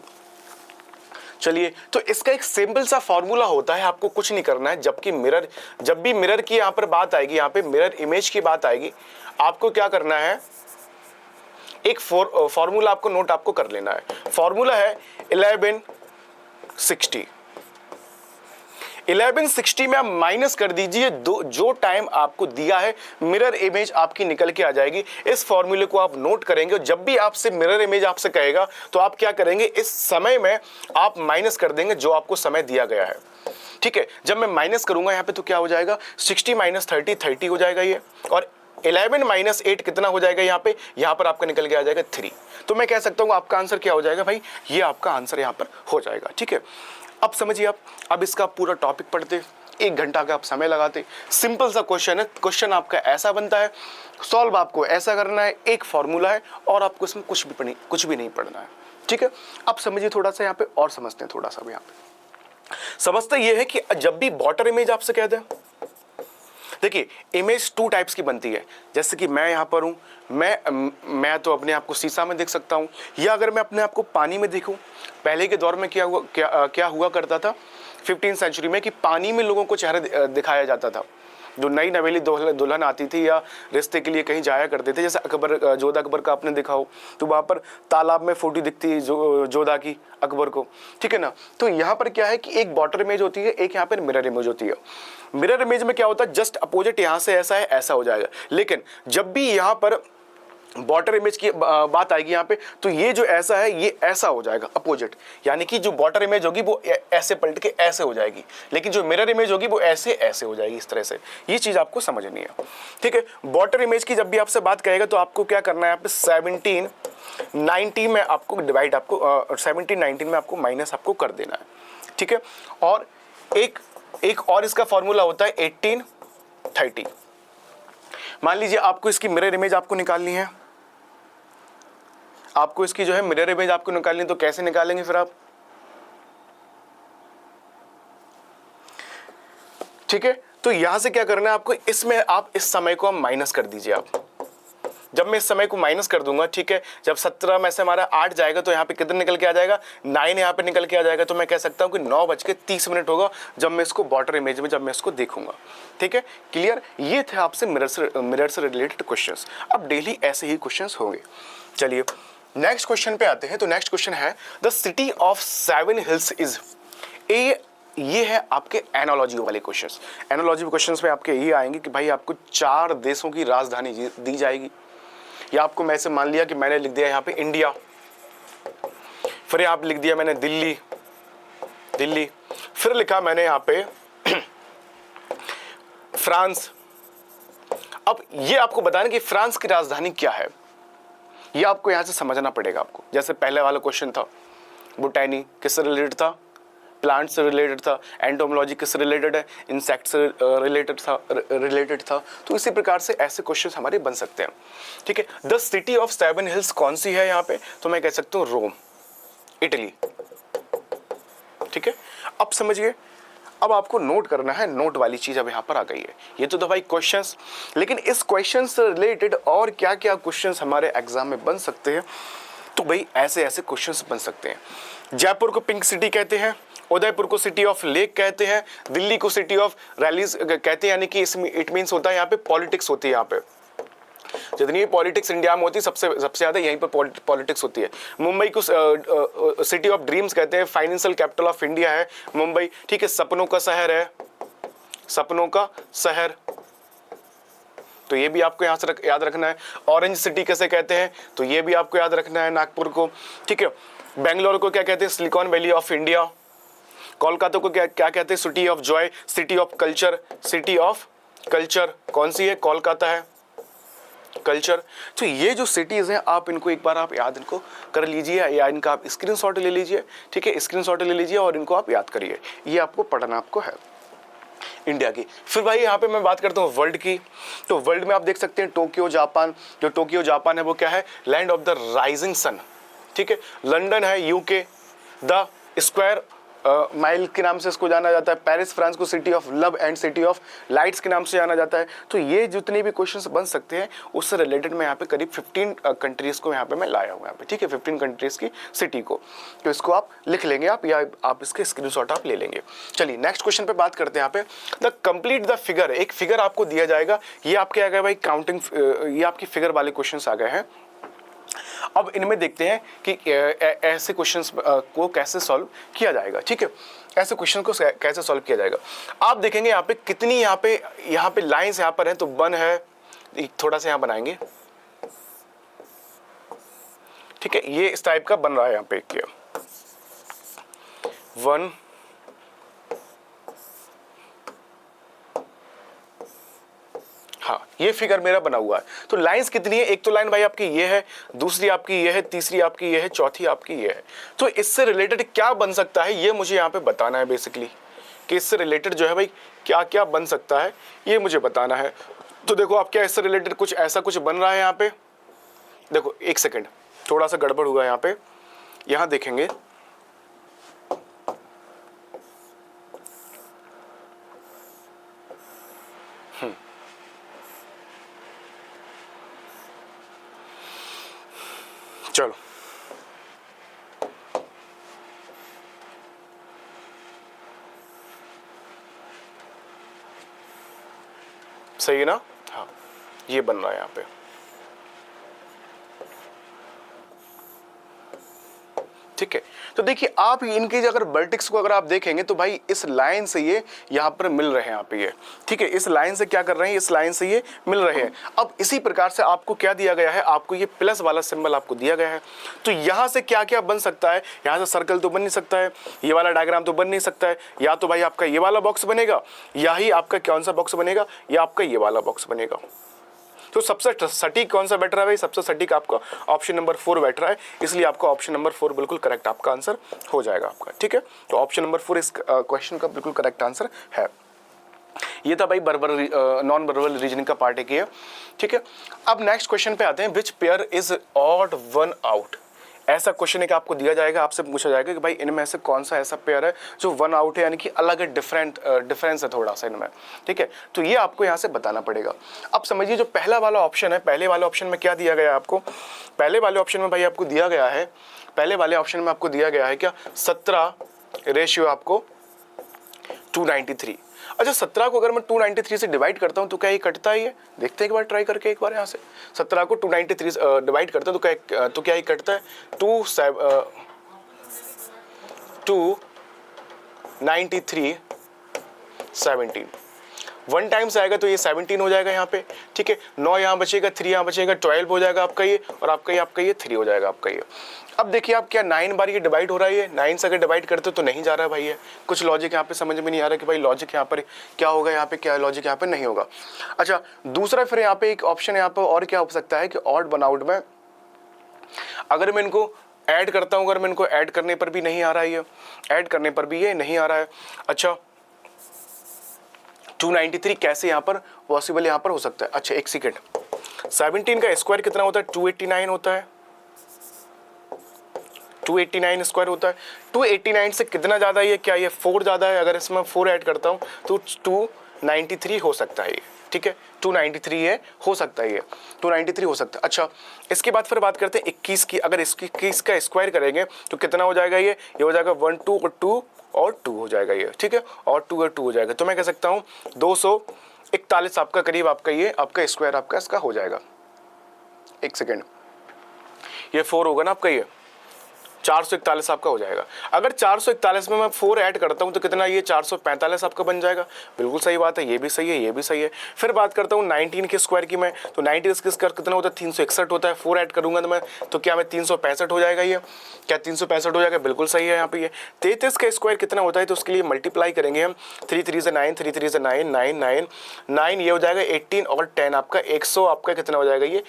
चलिए, तो इसका एक सिंपल सा फॉर्मूला होता है, आपको कुछ नहीं करना है। जब भी मिरर की यहाँ पर बात आएगी, यहाँ पे मिरर इमेज की बात आएगी, आपको क्या करना है, एक फॉर्मूला आपको नोट आपको कर लेना है। फॉर्मूला है 1160। 1160 में आप माइनस कर दीजिए जो टाइम आपको दिया है, मिरर इमेज आपकी निकल के आ जाएगी। इस फॉर्मूले को आप नोट करेंगे, और जब भी आपसे मिरर इमेज आपसे कहेगा तो आप क्या करेंगे, इस समय में आप माइनस कर देंगे जो आपको समय दिया गया है, ठीक है। जब मैं माइनस करूंगा यहाँ पे तो क्या हो जाएगा, 60 - 30 30 हो जाएगा ये, और 11 - 8 कितना हो जाएगा, यहाँ पर आपका निकल के आ जाएगा 3। तो मैं कह सकता हूँ आपका आंसर क्या हो जाएगा भाई, ये आपका आंसर यहाँ पर हो जाएगा, ठीक है। अब समझिए आप, अब इसका पूरा टॉपिक पढ़ते, 1 घंटा का आप समय लगाते। सिंपल सा क्वेश्चन है, क्वेश्चन आपका ऐसा बनता है, सॉल्व आपको ऐसा करना है, एक फॉर्मूला है, और आपको इसमें कुछ भी नहीं पढ़ना है, ठीक है। अब समझिए थोड़ा सा यहाँ पे और समझते हैं, थोड़ा सा यहाँ पे समझते ये है कि जब भी वाटर इमेज आपसे कह दें, देखिए इमेज 2 टाइप्स की बनती है। जैसे कि मैं यहाँ पर हूँ, मैं तो अपने आप को शीशा में देख सकता हूँ, या अगर मैं अपने आप को पानी में देखूँ। पहले के दौर में क्या हुआ करता था 15वीं सेंचुरी में, कि पानी में लोगों को चेहरा दिखाया जाता था। जो नई नवेली दुल्हन आती थी या रिश्ते के लिए कहीं जाया करते थे, जैसे जोधा अकबर का आपने देखा हो, तो वहाँ पर तालाब में फोटो दिखती है जोधा की अकबर को, ठीक है ना। तो यहाँ पर क्या है कि एक वाटर इमेज होती है, एक यहाँ पर मिरर इमेज होती है। मिरर इमेज में क्या होता है, जस्ट अपोजिट, यहाँ से ऐसा है, ऐसा हो जाएगा। लेकिन जब भी यहाँ पर वाटर इमेज की बात आएगी यहाँ पे, तो ये जो ऐसा है ये ऐसा हो जाएगा अपोजिट, यानी कि जो वाटर इमेज होगी वो ऐसे पलट के ऐसे हो जाएगी, लेकिन जो मिरर इमेज होगी वो ऐसे ऐसे हो जाएगी, इस तरह से। ये चीज आपको समझनी है, ठीक है। वाटर इमेज की जब भी आपसे बात करेगा तो आपको क्या करना है, यहाँ पे 17 90 में आपको डिवाइड, आपको 17 19 में आपको माइनस आपको कर देना है, ठीक है। और एक और इसका फॉर्मूला होता है 18 30। मान लीजिए आपको इसकी मिरर इमेज आपको निकालनी है, आपको इसकी जो है मिरर इमेज आपको निकालनी है, तो कैसे निकालेंगे फिर आप, ठीक है। तो यहां से क्या करना है आपको, इसमें आप इस समय को हम माइनस कर दीजिए आप, जब मैं इस समय को माइनस कर दूंगा, ठीक है, जब 17 में से हमारा 8 जाएगा तो यहाँ पे कितना निकल के आ जाएगा, 9 यहाँ पे निकल के आ जाएगा। तो मैं कह सकता हूँ कि 9:30 होगा जब मैं इसको बॉर्डर इमेज में जब मैं इसको देखूंगा। ठीक है, क्लियर। ये थे आपसे मिरर से रिलेटेड क्वेश्चंस। अब डेली ऐसे ही क्वेश्चंस होंगे। चलिए नेक्स्ट क्वेश्चन पे आते हैं। तो नेक्स्ट क्वेश्चन है the city of 7 hills is. ये है आपके एनालॉजी वाले क्वेश्चंस। एनालॉजी क्वेश्चंस में आपके ये आएंगे कि भाई आपको 4 देशों की राजधानी दी जाएगी, या आपको मैं से मान लिया कि मैंने लिख दिया यहाँ पे इंडिया, फिर आप लिख दिया मैंने दिल्ली, फिर लिखा मैंने यहाँ पे फ्रांस। अब ये आपको बताना कि फ्रांस की राजधानी क्या है, ये आपको यहां से समझना पड़ेगा आपको। जैसे पहले वाला क्वेश्चन था, बोटैनी किससे रिलेटेड था, प्लांट से रिलेटेड था, एंटोमोलॉजी किससे रिलेटेड है, इंसेक्ट से रिलेटेड था। तो इसी प्रकार से ऐसे क्वेश्चन हमारे बन सकते हैं। ठीक है, द सिटी ऑफ 7 हिल्स कौन सी है यहाँ पे, तो मैं कह सकता हूँ रोम, इटली। ठीक है, अब समझिए, अब आपको नोट करना है, नोट वाली चीज अब यहाँ पर आ गई है। ये तो भाई क्वेश्चंस, लेकिन इस क्वेश्चन से रिलेटेड और क्या क्या क्वेश्चंस हमारे एग्जाम में बन सकते हैं, तो भाई ऐसे ऐसे क्वेश्चंस बन सकते हैं। जयपुर को पिंक सिटी कहते हैं, उदयपुर को सिटी ऑफ लेक कहते हैं, दिल्ली को सिटी ऑफ रैलीज कहते हैं, यानी कि इसमें इट मीन्स होता है यहाँ पे पॉलिटिक्स होती है। यहाँ पे जितनी पॉलिटिक्स इंडिया में होती है सबसे ज्यादा यहीं पर पॉलिटिक्स होती है। मुंबई को सिटी ऑफ ड्रीम्स कहते हैं, फाइनेंशियल कैपिटल ऑफ इंडिया है मुंबई। ठीक है, सपनों का शहर है, सपनों का शहर, तो ये भी आपको यहां से याद रखना है। ऑरेंज सिटी कैसे कहते हैं, तो ये भी आपको याद रखना है, नागपुर को। ठीक है, बेंगलोर को क्या कहते हैं, silicon valley of India. Kolkata को क्या कहते हैं, city of Joy, city of culture, city of culture कौन सी है, कोलकाता है, कल्चर। तो ये जो सिटीज हैं आप इनको एक बार आप याद इनको कर लीजिए, या इनका आप स्क्रीनशॉट ले लीजिए। ठीक है, स्क्रीनशॉट ले लीजिए और इनको आप याद करिए, ये आपको पढ़ना आपको है इंडिया की। फिर भाई यहाँ पे मैं बात करता हूँ वर्ल्ड की। तो वर्ल्ड में आप देख सकते हैं टोक्यो जापान। जो टोक्यो जापान है वो क्या है, land of the rising sun. ठीक है, लंदन है यूके, द स्क्वायर माइल के नाम से इसको जाना जाता है। पेरिस फ्रांस को city of love and city of lights के नाम से जाना जाता है। तो ये जितने भी क्वेश्चंस बन सकते हैं उससे रिलेटेड मैं यहाँ पे करीब 15 कंट्रीज को यहाँ पे मैं लाया हूँ यहाँ पे। ठीक है, 15 कंट्रीज की सिटी को, तो इसको आप लिख लेंगे आप, या आप इसके स्क्रीनशॉट आप ले लेंगे। चलिए नेक्स्ट क्वेश्चन पे बात करते हैं। यहाँ पे द कंप्लीट द फिगर, एक फिगर आपको दिया जाएगा, ये आपके आ गए भाई काउंटिंग, ये आपकी फिगर वाले क्वेश्चन आ गए हैं। अब इनमें देखते हैं कि ऐसे क्वेश्चंस को कैसे सॉल्व किया जाएगा। ठीक है, ऐसे क्वेश्चन को कैसे सॉल्व किया जाएगा। आप देखेंगे यहाँ पे कितनी यहाँ पे लाइंस यहाँ पर हैं, तो 1 है, थोड़ा सा यहाँ बनाएंगे। ठीक है, ये इस टाइप का बन रहा है यहाँ पे, 1 हाँ, ये फिगर मेरा बना हुआ है। तो लाइंस कितनी है, एक तो लाइन भाई आपकी ये है, दूसरी आपकी ये है, तीसरी आपकी ये है, चौथी आपकी ये है। तो इससे रिलेटेड क्या बन सकता है ये मुझे यहाँ पे बताना है बेसिकली, कि इससे रिलेटेड जो है भाई क्या क्या बन सकता है ये मुझे बताना है। तो देखो आप क्या इससे रिलेटेड कुछ ऐसा कुछ बन रहा है यहाँ पे। देखो एक सेकेंड, थोड़ा सा गड़बड़ हुआ यहाँ पे, यहाँ देखेंगे चलो सही है ना। हाँ, ये बन रहा है यहाँ पे। ठीक है, तो देखिए आप इनके अगर वर्टेक्स को अगर आप देखेंगे तो भाई इस लाइन से ये यहाँ पर मिल रहे हैं यहाँ पे ये। ठीक है, इस लाइन से क्या कर रहे हैं, इस लाइन से ये मिल रहे हैं। अब इसी प्रकार से आपको क्या दिया गया है, आपको ये प्लस वाला सिंबल आपको दिया गया है। तो यहाँ से क्या क्या बन सकता है, यहाँ से सर्कल तो बन नहीं सकता है, ये वाला डायग्राम तो बन नहीं सकता है, या तो भाई आपका ये वाला बॉक्स बनेगा, या ही आपका कौन सा बॉक्स बनेगा, या आपका ये वाला बॉक्स बनेगा। तो सबसे सटीक कौन सा बैठ रहा है भाई, सबसे सटीक आपका ऑप्शन नंबर 4 बैठ रहा है, इसलिए आपका ऑप्शन नंबर 4 बिल्कुल करेक्ट आपका आंसर हो जाएगा आपका। ठीक है, तो ऑप्शन नंबर 4 इस क्वेश्चन का बिल्कुल करेक्ट आंसर है। ये था भाई नॉन वर्बल रीजनिंग का पार्ट एक है। ठीक है, अब नेक्स्ट क्वेश्चन पे आते हैं, which pair is odd one out ऐसा क्वेश्चन एक आपको दिया जाएगा, आपसे पूछा जाएगा कि भाई इनमें से कौन सा ऐसा पेयर है जो वन आउट है, यानी कि अलग है, डिफरेंस है थोड़ा सा इनमें, ठीक है। तो ये आपको यहाँ से बताना पड़ेगा। अब समझिए जो पहला वाला ऑप्शन है, पहले वाले ऑप्शन में क्या दिया गया है आपको, पहले वाले ऑप्शन में भाई आपको दिया गया है, पहले वाले ऑप्शन में आपको दिया गया है क्या, 17 रेशियो आपको 293। अच्छा 17 को अगर मैं 293 से डिवाइड करता हूं तो क्या ये कटता है? ये देखते हैं एक बार ट्राई करके, एक बार यहाँ से 17 को 293 डिवाइड करते हैं तो क्या ये कटता है? 293 17 वन टाइम से आएगा तो ये 17 हो जाएगा यहाँ पे, ठीक है। 9 यहाँ बचेगा, 3 यहाँ बचेगा, 12 हो जाएगा आपका ये, और आपका ये 3 हो जाएगा आपका ये। अब देखिए आप क्या 9 बार ये डिवाइड हो रहा है, ये 9 से अगर डिवाइड करते तो नहीं जा रहा है भाई, ये कुछ लॉजिक यहाँ पे समझ में नहीं आ रहा कि भाई लॉजिक यहाँ पर क्या होगा, यहाँ पे क्या लॉजिक यहाँ पे नहीं होगा। अच्छा दूसरा फिर यहाँ पे एक ऑप्शन यहाँ पर और क्या हो सकता है कि ऑड वन आउट में अगर मैं इनको ऐड करता हूँ, अगर मैं इनको ऐड करने पर भी नहीं आ रहा है, ये ऐड करने पर भी ये नहीं आ रहा है। अच्छा 293 कैसे यहाँ पर पॉसिबल यहाँ पर हो सकता है? अच्छा एक सेकेंड, 17 का स्क्वायर कितना होता है? 289 होता है, 289 स्क्वायर होता है। 289 से कितना ज़्यादा है ये? क्या ये 4 ज़्यादा है? अगर इसमें 4 ऐड करता हूँ तो 293 हो सकता है ये, ठीक है। 293 ये हो सकता है, ये 293 हो सकता है। अच्छा इसके बाद फिर बात करते हैं 21 की। अगर इसकी 21 का स्क्वायर करेंगे तो कितना हो जाएगा? ये हो जाएगा 1 2 और 2 और 2 हो जाएगा ये, ठीक है, और 2 और 2 हो जाएगा। तो मैं कह सकता हूँ 241 आपका करीब आपका ये आपका स्क्वायर आपका इसका हो जाएगा। एक सेकेंड, ये 4 होगा ना आपका, ये 441 आपका हो जाएगा। अगर 441 में मैं 4 ऐड करता हूं तो कितना? ये 445 आपका बन जाएगा। बिल्कुल सही बात है, ये भी सही है, ये भी सही है। फिर बात करता हूं 19 के स्क्वायर की मैं, तो 19 के स्क्वायर कितना होता है? 361 होता है। 4 ऐड करूंगा तो क्या मैं 365 हो जाएगा? ये क्या 365 हो जाएगा? बिल्कुल सही है यहाँ पे। ये 33 का स्क्वायर कितना होता है? तो उसके लिए मल्टीप्लाई करेंगे हम, 3 3 से 9, 3 3 से 9, 9 9 9, ये हो जाएगा 18 और 10 आपका 100 आपका कितना हो जाएगा? ये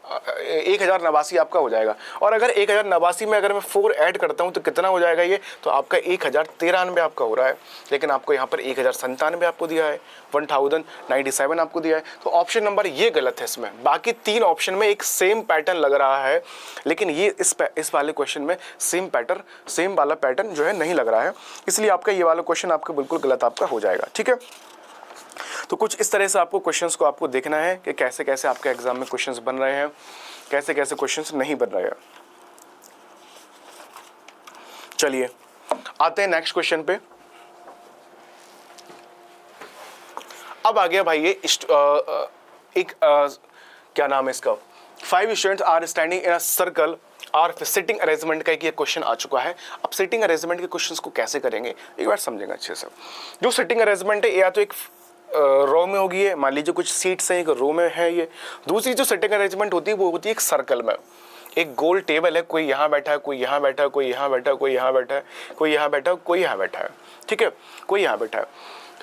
1089 आपका हो जाएगा। और अगर 1089 में अगर मैं 4 ऐड करता हूं तो कितना हो जाएगा? ये तो आपका 1093 आपका हो रहा है, लेकिन आपको यहाँ पर 1097 आपको दिया है, 1097 आपको दिया है। तो ऑप्शन नंबर ये गलत है इसमें। बाकी 3 ऑप्शन में एक सेम पैटर्न लग रहा है, लेकिन ये इस वाले क्वेश्चन में सेम वाला पैटर्न जो है नहीं लग रहा है, इसलिए आपका ये वाला क्वेश्चन आपका बिल्कुल गलत आपका हो जाएगा, ठीक है। तो कुछ इस तरह से आपको क्वेश्चंस को आपको देखना है कि कैसे कैसे आपके एग्जाम में क्वेश्चंस बन रहे हैं, कैसे कैसे क्वेश्चंस नहीं बन रहे हैं। चलिए आते हैं नेक्स्ट क्वेश्चन पे। अब आ गया भाई ये क्या नाम है इसका, 5 students are standing in a circle और सिटिंग अरेंजमेंट का एक क्वेश्चन आ चुका है। अब सिटिंग अरेंजमेंट के क्वेश्चंस को कैसे करेंगे एक बार समझेंगे अच्छे से। जो सिटिंग अरेंजमेंट है या तो एक रो में होगी, है मान लीजिए कुछ सीट्स हैं एक रो में है ये। दूसरी जो सिटिंग अरेंजमेंट होती है वो होती है एक सर्कल में, एक गोल टेबल है, कोई यहाँ बैठा है, कोई यहाँ बैठा है, कोई यहाँ बैठा है, कोई यहाँ बैठा है, कोई यहाँ बैठा है, कोई यहाँ बैठा है, ठीक है, कोई यहाँ बैठा है।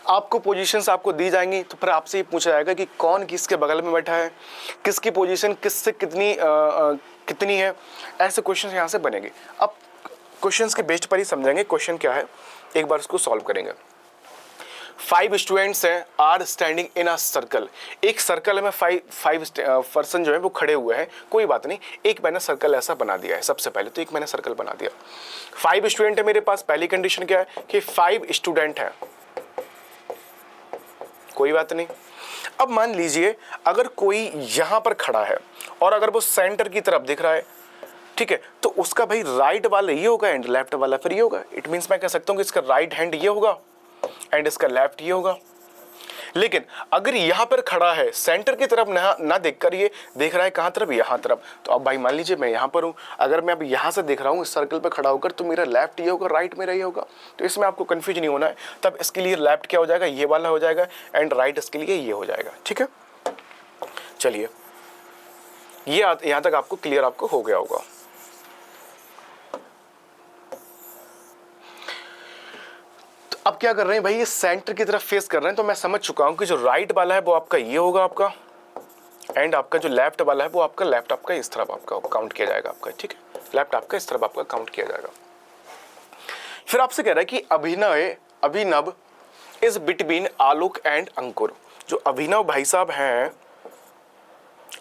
आपको पोजीशंस आपको दी जाएंगी, तो फिर आपसे ये पूछा जाएगा कि कौन किसके बगल में बैठा है, किसकी पोजीशन किससे कितनी है। ऐसे क्वेश्चन यहाँ से बनेंगे। अब क्वेश्चंस के बेस्ड पर ही समझेंगे क्वेश्चन क्या है, एक बार उसको सॉल्व करेंगे। 5 स्टूडेंट्स हैं are standing in a circle. एक सर्कल में 5 पर्सन जो है वो खड़े हुए हैं। कोई बात नहीं, एक मैंने सर्कल ऐसा बना दिया है। सबसे पहले तो एक मैंने सर्कल बना दिया। 5 स्टूडेंट है मेरे पास। पहली कंडीशन क्या है कि 5 स्टूडेंट हैं। कोई बात नहीं। अब मान लीजिए अगर कोई यहां पर खड़ा है और अगर वो सेंटर की तरफ दिख रहा है, ठीक है, तो उसका भाई राइट वाला ये होगा एंड लेफ्ट वाला फिर ये होगा। इट मींस मैं कह सकता हूं कि इसका राइट हैंड ये होगा एंड इसका लेफ्ट ये होगा। लेकिन अगर यहां पर खड़ा है सेंटर की तरफ ना देखकर ये देख रहा है कहां तरफ, यहां तरफ, तो अब भाई मान लीजिए मैं यहां पर हूं, अगर मैं अब यहां से देख रहा हूं इस सर्कल पे खड़ा होकर, तो मेरा लेफ्ट ये होगा, राइट मेरा ये होगा। तो इसमें आपको कंफ्यूज नहीं होना है। तब इसके लिए लेफ्ट क्या हो जाएगा, ये वाला हो जाएगा, एंड राइट इसके लिए ये हो जाएगा। ठीक है, चलिए ये यहां तक आपको क्लियर आपको हो गया होगा। अब क्या कर रहे हैं भाई, ये सेंटर की तरफ फेस कर रहे हैं, तो मैं समझ चुका हूं कि जो राइट वाला है वो आपका ये होगा आपका, एंड आपका जो लेफ्ट वाला है वो आपका लेफ्ट आपका इस तरफ आपका काउंट किया जाएगा आपका। ठीक है, लेफ्ट आपका इस तरफ आपका काउंट किया जाएगा। फिर आपसे कह रहा है कि अभिनव इज बिटवीन आलोक एंड अंकुर। जो अभिनव भाई साहब हैं,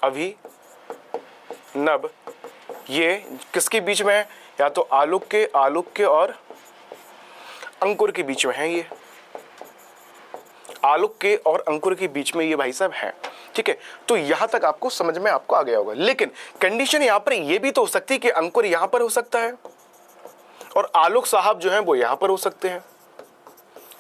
अभिनव ये किसके बीच में है, या तो आलोक के और अंकुर के बीच में है, ये आलोक के और अंकुर के बीच में ये भाई साहब है। ठीक है, तो यहां तक आपको समझ में आपको आ गया होगा। लेकिन कंडीशन यहां पर ये भी तो हो सकती है कि अंकुर यहां पर हो सकता है और आलोक साहब जो है वो यहां पर हो सकते हैं,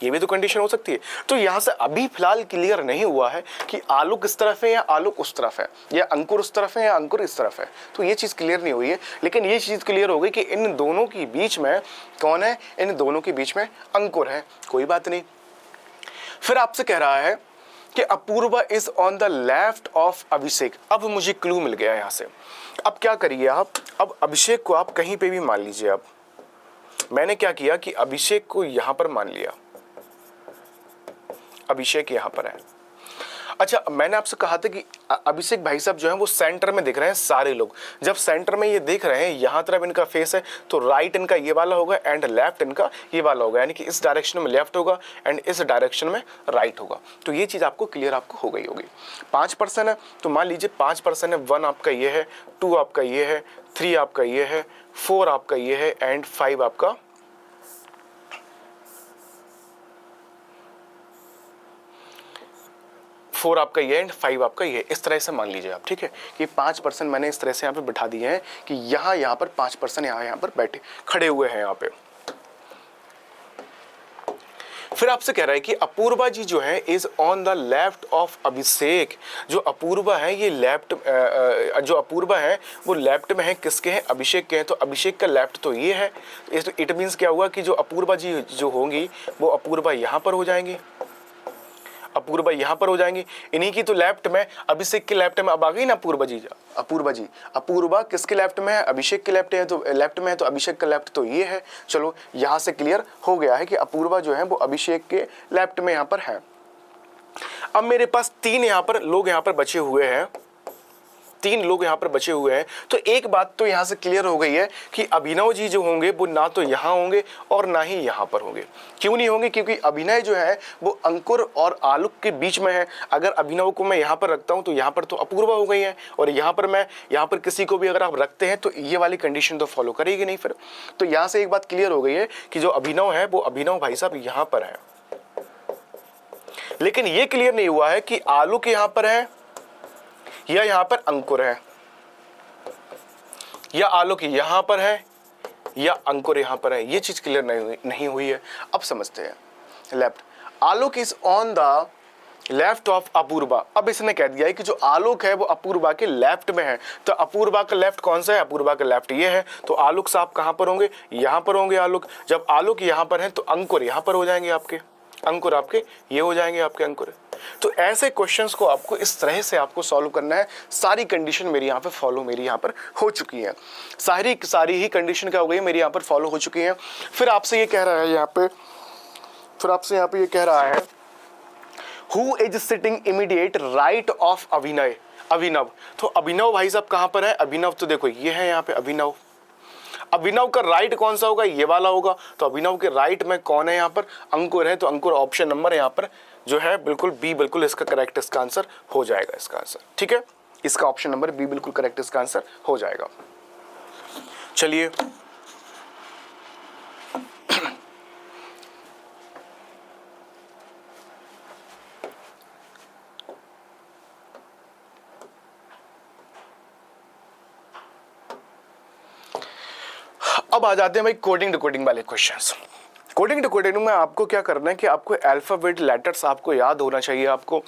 ये भी तो कंडीशन हो सकती है। तो यहां से अभी फिलहाल क्लियर नहीं हुआ है कि आलोक इस तरफ है या आलोक उस तरफ है, या अंकुर उस तरफ है या अंकुर इस तरफ है, तो ये चीज क्लियर नहीं हुई है। लेकिन ये चीज क्लियर हो गई कि इन दोनों के बीच में कौन है, इन दोनों के बीच में अंकुर है। कोई बात नहीं। फिर आपसे कह रहा है कि Apoorva is on the left of Abhishek. अब मुझे क्लू मिल गया यहां से। अब क्या करिए आप, अब अभिषेक को आप कहीं पे भी मान लीजिए। अब मैंने क्या किया कि अभिषेक को यहां पर मान लिया, अभिषेक यहां पर है। अच्छा, मैंने आपसे कहा था कि अभिषेक भाई साहब जो है वो सेंटर में दिख रहे हैं सारे लोग। जब सेंटर में ये देख रहे हैं, यहां तरफ इनका फेस है, तो राइट इनका ये वाला होगा एंड लेफ्ट इनका ये वाला होगा, यानी कि इस डायरेक्शन में लेफ्ट होगा एंड इस डायरेक्शन में राइट होगा। तो ये चीज आपको क्लियर आपको हो गई होगी। 5% है तो मान लीजिए 5% है, 1 आपका ये है, 2 आपका ये है, 3 आपका ये है, 4 आपका ये है एंड 5 आपका 4 आपका ये एंड 5 आपका ये। इस तरह से मान लीजिए आप। ठीक है, कि 5% मैंने इस तरह से यहाँ पे बिठा दिए हैं कि यहाँ पर 5% यहाँ पर बैठे खड़े हुए हैं यहाँ पे। फिर आपसे कह रहा है कि अपूर्वा जी जो है is on the left of Abhishek. जो अपूर्वा है ये लेफ्ट, जो अपूर्वा है वो लेफ्ट में है, किसके हैं, अभिषेक के हैं। तो अभिषेक का लेफ्ट तो ये है। इट मीन्स क्या हुआ कि जो अपूर्वा जी जो होंगी वो अपूर्वा यहाँ पर हो जाएंगी, अपूर्वा यहाँ पर हो जाएंगी। इन्हीं की तो लेफ्ट में, अभिषेक के लेफ्ट में अब आ गई ना अपूर्वा जी। अपूर्वा किसके लेफ्ट में है, अभिषेक के लेफ्ट है, तो लेफ्ट में है, तो अभिषेक का लेफ्ट तो ये है। चलो यहाँ से क्लियर हो गया है कि अपूर्वा जो है वो अभिषेक के लेफ्ट में यहाँ पर है। अब मेरे पास 3 यहाँ पर लोग यहाँ पर बचे हुए हैं, 3 लोग यहाँ पर बचे हुए हैं। तो एक बात तो यहाँ से क्लियर हो गई है कि अभिनव जी जो होंगे वो ना तो यहाँ होंगे और ना ही यहाँ पर होंगे। क्यों नहीं होंगे, क्योंकि अभिनय जो है वो अंकुर और आलोक के बीच में है। अगर अभिनव को मैं यहाँ पर रखता हूँ तो यहाँ पर तो अपूर्वा हो गई है, और यहाँ पर किसी को भी अगर आप रखते हैं तो ये वाली कंडीशन तो फॉलो करेगी नहीं फिर। तो यहाँ से एक बात क्लियर हो गई है कि जो अभिनव है वो अभिनव भाई साहब यहाँ पर है। लेकिन ये क्लियर नहीं हुआ है कि आलोक यहाँ पर है या यहाँ पर अंकुर है, या आलोक यहाँ पर है या अंकुर यहाँ पर है। ये चीज क्लियर नहीं हुई है। अब समझते हैं। Left, Alok is on the left of Apoorva. अब इसने कह दिया है कि जो आलोक है वो अपूर्वा के लेफ्ट में है। तो अपूर्वा का लेफ्ट कौन सा है, अपूर्वा का लेफ्ट ये है। तो आलोक साहब कहां पर होंगे, यहां पर होंगे आलोक। जब आलोक यहां पर है तो अंकुर यहां पर हो जाएंगे आपके, अंकुर आपके ये हो जाएंगे आपके अंकुर। तो ऐसे क्वेश्चंस को आपको इस तरह से आपको सॉल्व करना है। सारी कंडीशन मेरी यहाँ पे फॉलो मेरी यहाँ पर हो चुकी है, सारी ही कंडीशन क्या हो गई मेरी यहाँ पर फॉलो हो चुकी है। फिर आपसे ये कह रहा है यहाँ पे, ये कह रहा है who is sitting immediate right of Abhinav. तो अभिनव भाई साहब कहाँ पर है, अभिनव तो देखो ये है यहाँ पे अभिनव। अभिनव का राइट कौन सा होगा, ये वाला होगा। तो अभिनव के राइट में कौन है यहाँ पर, अंकुर है। तो अंकुर ऑप्शन नंबर यहाँ पर जो है बिल्कुल बी, बिल्कुल इसका करेक्ट इसका आंसर हो जाएगा इसका आंसर। ठीक है, इसका ऑप्शन नंबर बी बिल्कुल करेक्ट इसका आंसर हो जाएगा। चलिए अब आ जाते हैं भाई कोडिंग डिकोडिंग वाले क्वेश्चंस। कोडिंग डिकोडिंग में आपको क्या करना है कि आपको अल्फाबेट लेटर्स आपको याद होना चाहिए। आपको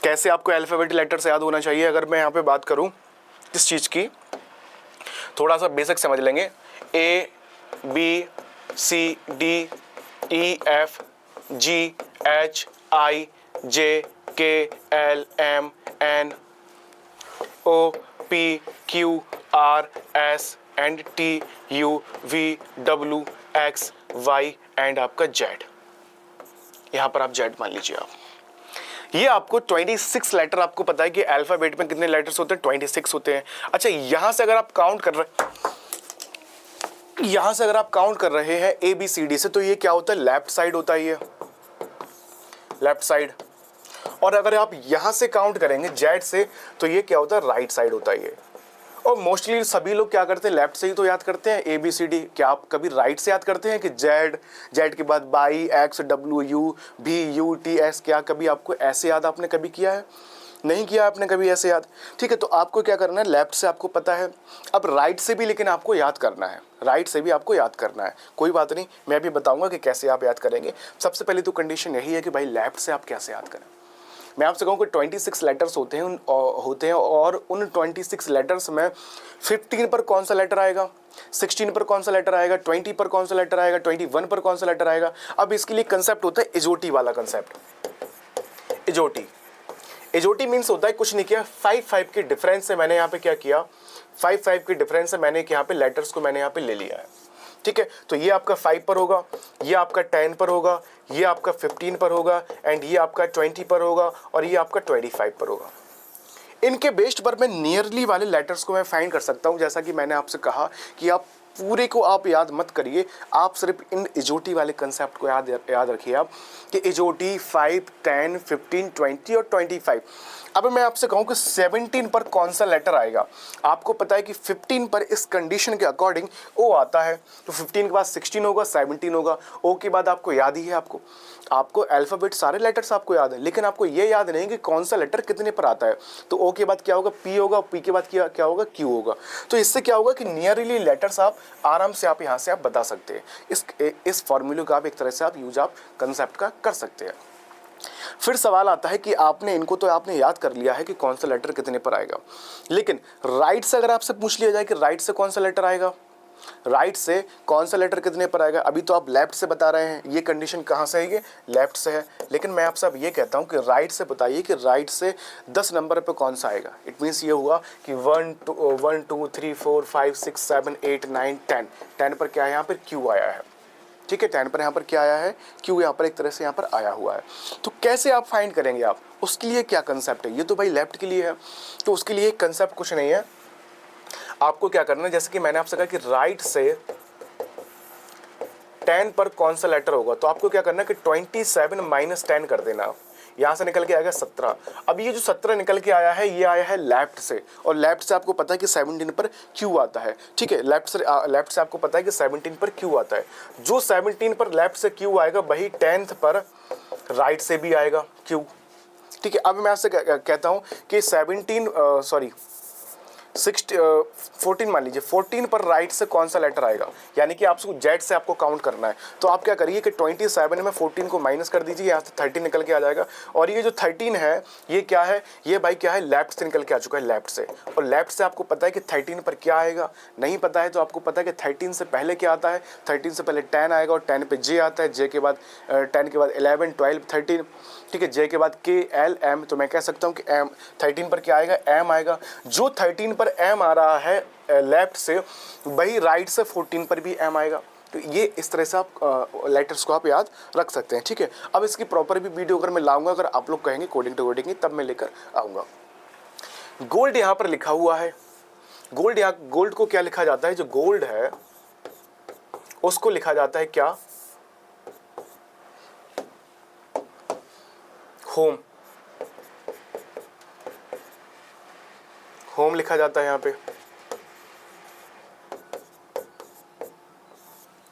कैसे आपको अल्फाबेट लेटर्स याद होना चाहिए, अगर मैं यहाँ पे बात करूँ इस चीज़ की, थोड़ा सा बेसिक समझ लेंगे। A B C D E F G H I J K L M N O P Q R S and T U V W X Y and आपका Z। यहां पर आप Z मान लीजिए आप। ये आपको 26 लेटर, आपको पता है कि अल्फाबेट में कितने लेटर्स होते हैं, 26 होते हैं। अच्छा, यहां से अगर आप काउंट कर रहे हैं A B C D से, तो ये क्या होता है, लेफ्ट साइड होता है, ये लेफ्ट साइड। और अगर आप यहां से काउंट करेंगे Z से, तो ये क्या होता है, राइट साइड होता है ये। और मोस्टली सभी लोग क्या करते हैं, लेफ्ट से ही तो याद करते हैं ABCD। क्या आप कभी राइट से याद करते हैं कि जेड के बाद बाई, XWUVUTS? क्या कभी आपको ऐसे याद आपने कभी किया है? नहीं किया आपने कभी ऐसे याद। ठीक है, तो आपको क्या करना है, लेफ्ट से आपको पता है, अब राइट से भी लेकिन आपको याद करना है, राइट से भी आपको याद करना है। कोई बात नहीं, मैं भी बताऊंगा कि कैसे आप याद करेंगे। सबसे पहले तो कंडीशन यही है कि भाई लेफ्ट से आप कैसे याद करें। मैं आपसे कहूँ कि 26 लेटर्स होते हैं और उन 26 लेटर्स में 15 पर कौन सा लेटर आएगा, 16 पर कौन सा लेटर आएगा, 20 पर कौन सा लेटर आएगा, 21 पर कौन सा लेटर आएगा। अब इसके लिए कंसेप्ट होता है इजोटी वाला कंसेप्ट। इजोटी मीन्स होता है कुछ नहीं किया, 5 के डिफरेंस से मैंने यहाँ पे क्या किया, 5 के डिफरेंस से मैंने यहाँ पे लेटर्स को मैंने यहाँ पे ले लिया है। ठीक है, तो ये आपका 5 पर होगा, ये आपका 10 पर होगा, ये आपका 15 पर होगा, एंड ये आपका 20 पर होगा, और ये आपका 25 पर होगा। इनके बेस्ड पर मैं नियरली वाले लेटर्स को मैं फाइंड कर सकता हूँ। जैसा कि मैंने आपसे कहा कि आप पूरे को आप याद मत करिए, आप सिर्फ इन इजोटी वाले कंसेप्ट को याद रखिए आप कि इजोटी 5, 10, 15, 20 और 25। अब मैं आपसे कहूँ कि 17 पर कौन सा लेटर आएगा। आपको पता है कि 15 पर इस कंडीशन के अकॉर्डिंग ओ आता है, तो 15 के बाद 16 होगा, 17 होगा। ओ के बाद आपको याद ही है, आपको अल्फ़ाबेट सारे लेटर्स आपको याद है, लेकिन आपको ये याद नहीं कि कौन सा लेटर कितने पर आता है। तो ओ के बाद क्या होगा, पी होगा, पी के बाद क्या होगा, क्यू होगा। तो इससे क्या होगा कि नियरली लेटर्स आप आराम से आप यहाँ से आप बता सकते हैं। इस फॉर्मूले का आप एक तरह से आप यूज आप कंसेप्ट का कर सकते हैं। फिर सवाल आता है कि आपने इनको तो आपने याद कर लिया है कि कौन सा लेटर कितने पर आएगा, लेकिन राइट से अगर आपसे पूछ लिया जाए कि राइट से कौन सा लेटर आएगा, राइट से कौन सा लेटर कितने पर आएगा। अभी तो आप लेफ्ट से बता रहे हैं, ये कंडीशन कहाँ से है, ये लेफ्ट से है, लेकिन मैं आपसे अब ये कहता हूँ कि राइट से बताइए कि राइट से 10 नंबर पे कौन सा आएगा। इट मीन्स ये हुआ कि 1 2 3 4 5 6 7 8 9 10। 10 पर क्या है, यहाँ पर क्यू आया है। ठीक है, 10 पर यहाँ पर क्या आया है, क्यू यहाँ पर एक तरह से यहाँ पर आया हुआ है। तो कैसे आप फाइंड करेंगे आप, उसके लिए क्या कंसेप्ट है। ये तो भाई लेफ्ट के लिए है, तो उसके लिए कंसेप्ट कुछ नहीं है। आपको क्या करना है, जैसे कि मैंने आपसे कहा कि राइट से 10 पर कौन सा लेटर होगा, तो आपको क्या करना है कि 27 माइनस 10 कर देना। आप यहाँ से निकल के आएगा 17। अब ये जो 17 निकल के आया है, ये आया है लेफ्ट से, और लेफ्ट से आपको पता है कि 17 पर क्यू आता है। ठीक है, लेफ्ट से आपको पता है कि 17 पर क्यू आता है। जो 17 पर लेफ्ट से क्यू आएगा, वही 10th पर राइट से भी आएगा क्यू। ठीक है, अब मैं आपसे कहता हूँ कि 14 मान लीजिए, 14 पर राइट से कौन सा लेटर आएगा, यानी कि आपको जेड से आपको काउंट करना है। तो आप क्या करिए कि 27 में 14 को माइनस कर दीजिए, यहाँ से 13 निकल के आ जाएगा। और ये जो 13 है, ये क्या है, ये भाई क्या है, लेफ्ट से निकल के आ चुका है, लेफ्ट से। और लेफ्ट से आपको पता है कि 13 पर क्या आएगा, नहीं पता है तो आपको पता है कि 13 से पहले क्या आता है, 13 से पहले 10 आएगा, और 10 पे जे आता है, जे के बाद 10 के बाद 11 12 13। ठीक है, जे के बाद के एल एम, तो मैं कह सकता हूँ कि एम 13 पर क्या आएगा, एम आएगा। जो 13 पर एम आ रहा है लेफ्ट से, वही राइट से 14 पर भी एम आएगा। तो ये इस तरह से आप लेटर्स को आप याद रख सकते हैं। ठीक है, अब इसकी प्रॉपर भी वीडियो अगर मैं लाऊंगा, अगर आप लोग कहेंगे कोडिंग टू कोडिंग, तब मैं लेकर आऊँगा। गोल्ड यहाँ पर लिखा हुआ है, गोल्ड को क्या लिखा जाता है, जो गोल्ड है उसको लिखा जाता है क्या, होम लिखा जाता है यहाँ पे।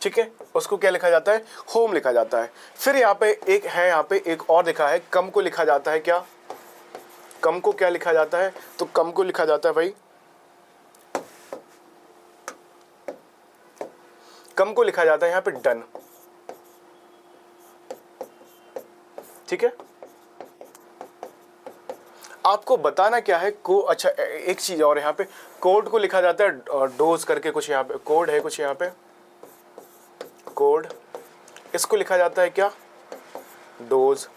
ठीक है, उसको क्या लिखा जाता है, होम लिखा जाता है। फिर यहाँ पे एक है, यहाँ पे एक और लिखा है, कम को लिखा जाता है क्या, कम को क्या लिखा जाता है, तो कम को लिखा जाता है भाई, कम को लिखा जाता है यहाँ पे डन। ठीक है, आपको बताना क्या है को, अच्छा एक चीज और, यहाँ पे कोड को लिखा जाता है डोज करके, कुछ यहाँ पे कोड है, कुछ यहाँ पे कोड, इसको लिखा जाता है क्या, डोज।